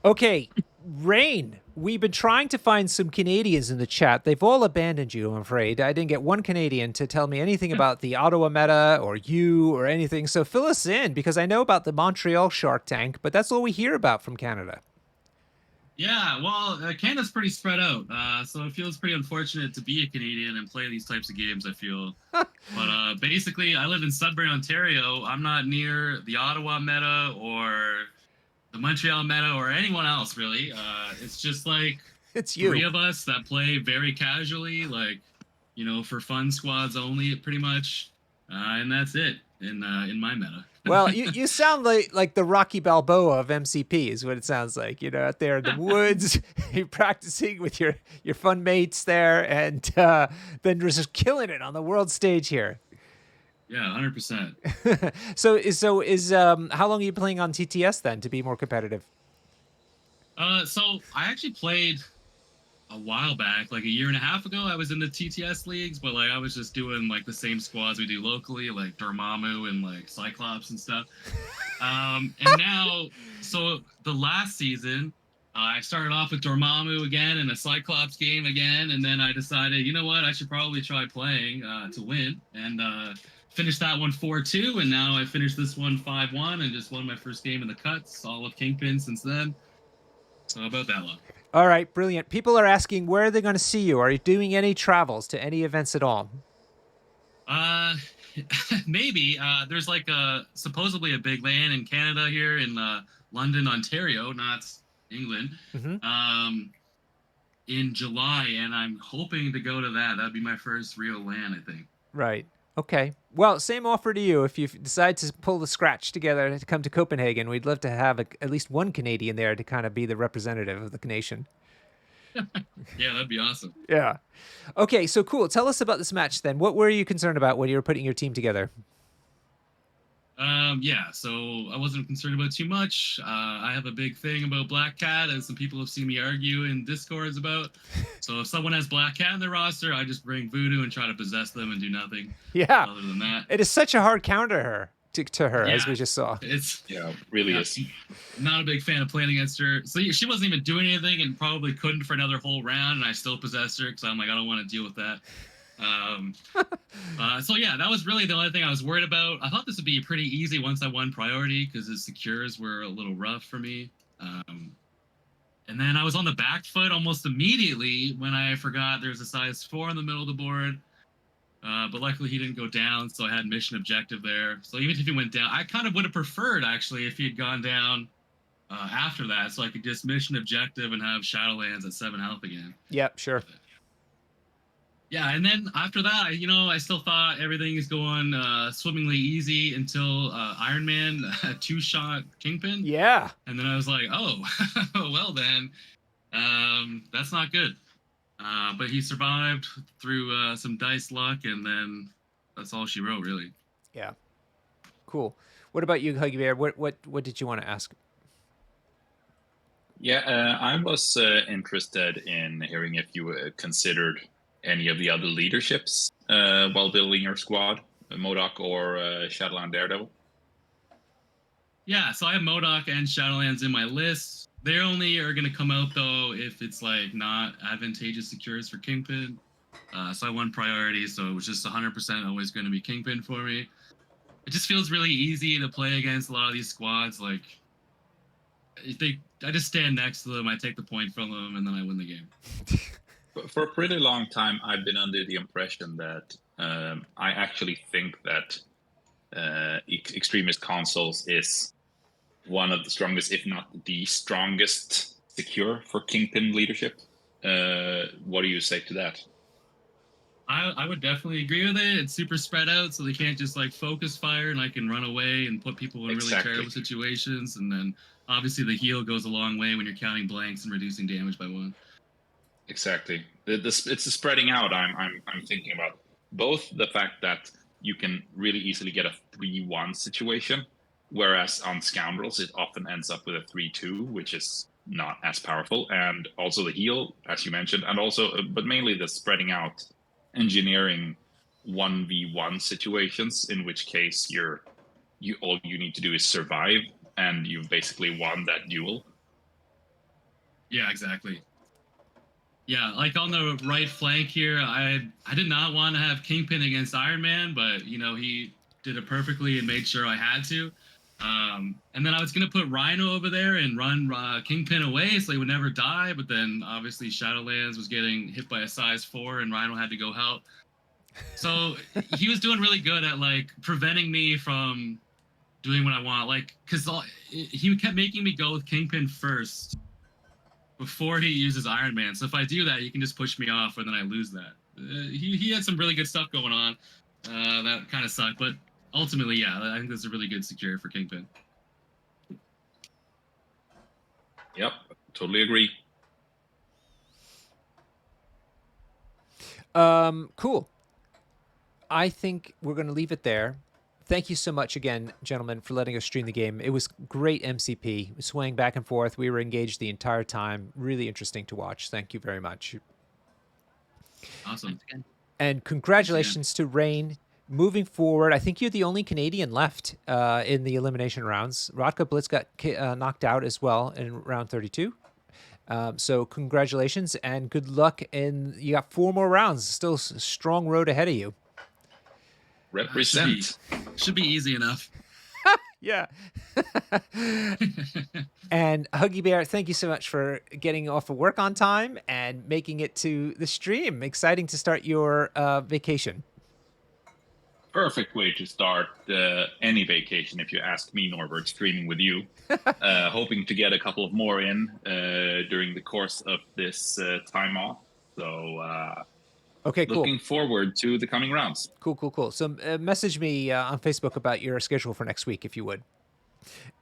Okay, Raine, we've been trying to find some Canadians in the chat. They've all abandoned you, I'm afraid. I didn't get one Canadian to tell me anything about the Ottawa meta or you or anything. So fill us in, because I know about the Montreal Shark Tank, but that's all we hear about from Canada. Yeah, well, Canada's pretty spread out, so it feels pretty unfortunate to be a Canadian and play these types of games, I feel. But basically, I live in Sudbury, Ontario. I'm not near the Ottawa meta or the Montreal meta or anyone else, really. It's just like It's you. 3 of us that play very casually, like, for fun squads only, pretty much. And that's it in my meta. Well, you sound like the Rocky Balboa of MCP is what it sounds like. Out there in the woods, you're practicing with your fun mates there, and then you're just killing it on the world stage here. Yeah, 100%. So is how long are you playing on TTS then to be more competitive? So I actually played a while back, like a year and a half ago. I was in the TTS leagues, but like I was just doing like the same squads we do locally, like Dormammu and like Cyclops and stuff. And now, so the last season, I started off with Dormammu again and a Cyclops game again, and then I decided, you know what, I should probably try playing to win, and finished that one 4-2, and now I finished this one 5-1 and just won my first game in the cuts, all with Kingpin since then. So about that long. All right, brilliant. People are asking, where are they going to see you? Are you doing any travels to any events at all? Maybe. There's like supposedly a big LAN in Canada here in London, Ontario, not England, in July, and I'm hoping to go to that. That'd be my first real LAN, I think. Right. Okay. Well, same offer to you. If you decide to pull the scratch together to come to Copenhagen, we'd love to have at least one Canadian there to kind of be the representative of the nation. Yeah, that'd be awesome. Yeah. Okay, so cool. Tell us about this match then. What were you concerned about when you were putting your team together? Yeah, so I wasn't concerned about too much. I have a big thing about Black Cat, as some people have seen me argue in Discords about. So if someone has Black Cat in their roster, I just bring Voodoo and try to possess them and do nothing. Yeah. Other than that, it is such a hard counter to her, yeah, as we just saw. Really is. Not a big fan of playing against her. So she wasn't even doing anything and probably couldn't for another whole round, and I still possessed her because I'm like, I don't want to deal with that. So yeah, that was really the only thing I was worried about. I thought this would be pretty easy once I won priority because the secures were a little rough for me. And then I was on the back foot almost immediately when I forgot there's a size 4 in the middle of the board. But luckily he didn't go down, so I had mission objective there. So even if he went down, I kind of would have preferred actually if he had gone down after that, so I could just mission objective and have Shadowlands at 7 health again. Yep, sure. Yeah, and then after that, I still thought everything is going swimmingly easy until Iron Man 2-shot Kingpin. Yeah. And then I was like, oh, well then, that's not good. But he survived through some dice luck, and then that's all she wrote, really. Yeah. Cool. What about you, Huggy Bear? What did you want to ask? Yeah, I was interested in hearing if you considered any of the other leaderships while building your squad, MODOK or Shadowland Daredevil. Yeah, so I have MODOK and Shadowlands in my list. They only are going to come out, though, if it's like not advantageous secures for Kingpin. So I won priority, so it was just 100% always going to be Kingpin for me. It just feels really easy to play against a lot of these squads. Like, I just stand next to them, I take the point from them, and then I win the game. For a pretty long time, I've been under the impression that I actually think that Extremist Consoles is one of the strongest, if not the strongest, secure for Kingpin leadership. What do you say to that? I would definitely agree with it. It's super spread out, so they can't just like focus fire, and I can run away and put people in really terrible situations, and then obviously the heal goes a long way when you're counting blanks and reducing damage by 1. Exactly. It's the spreading out. I'm thinking about both the fact that you can really easily get a 3-1 situation, whereas on Scoundrels it often ends up with a 3-2, which is not as powerful, and also the heal, as you mentioned, and also, but mainly the spreading out, engineering 1v1 situations, in which case all you need to do is survive, and you've basically won that duel. Yeah, exactly. Yeah, like on the right flank here, I did not want to have Kingpin against Iron Man, but you know he did it perfectly and made sure I had to. And then I was gonna put Rhino over there and run Kingpin away so he would never die, but then obviously Shadowlands was getting hit by a size 4 and Rhino had to go help. So he was doing really good at like preventing me from doing what I want, like because he kept making me go with Kingpin first before he uses Iron Man. So if I do that, you can just push me off, and then I lose that. He had some really good stuff going on. That kind of sucked, but ultimately, yeah, I think that's a really good secure for Kingpin. Yep, totally agree. Cool. I think we're going to leave it there. Thank you so much again, gentlemen, for letting us stream the game. It was great MCP, swaying back and forth. We were engaged the entire time. Really interesting to watch. Thank you very much. Awesome. And congratulations to Raine. Moving forward, I think you're the only Canadian left in the elimination rounds. Rodka Blitz got knocked out as well in round 32. So congratulations and good luck. And you got 4 more rounds. Still a strong road ahead of you. Represent. Should be easy enough. Yeah. And Huggy Bear, thank you so much for getting off of work on time and making it to the stream. Exciting to start your vacation. Perfect way to start any vacation, if you ask me, Norbert, streaming with you. Hoping to get a couple of more in during the course of this time off. So okay, cool. Looking forward to the coming rounds. Cool. So message me on Facebook about your schedule for next week, if you would.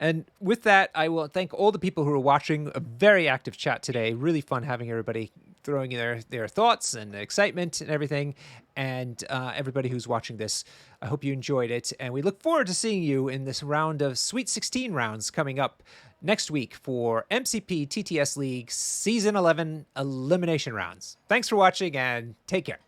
And with that, I will thank all the people who are watching. A very active chat today. Really fun having everybody throwing in their thoughts and excitement and everything. And everybody who's watching this, I hope you enjoyed it. And we look forward to seeing you in this round of Sweet 16 rounds coming up next week for MCP TTS League Season 11 elimination rounds. Thanks for watching and take care.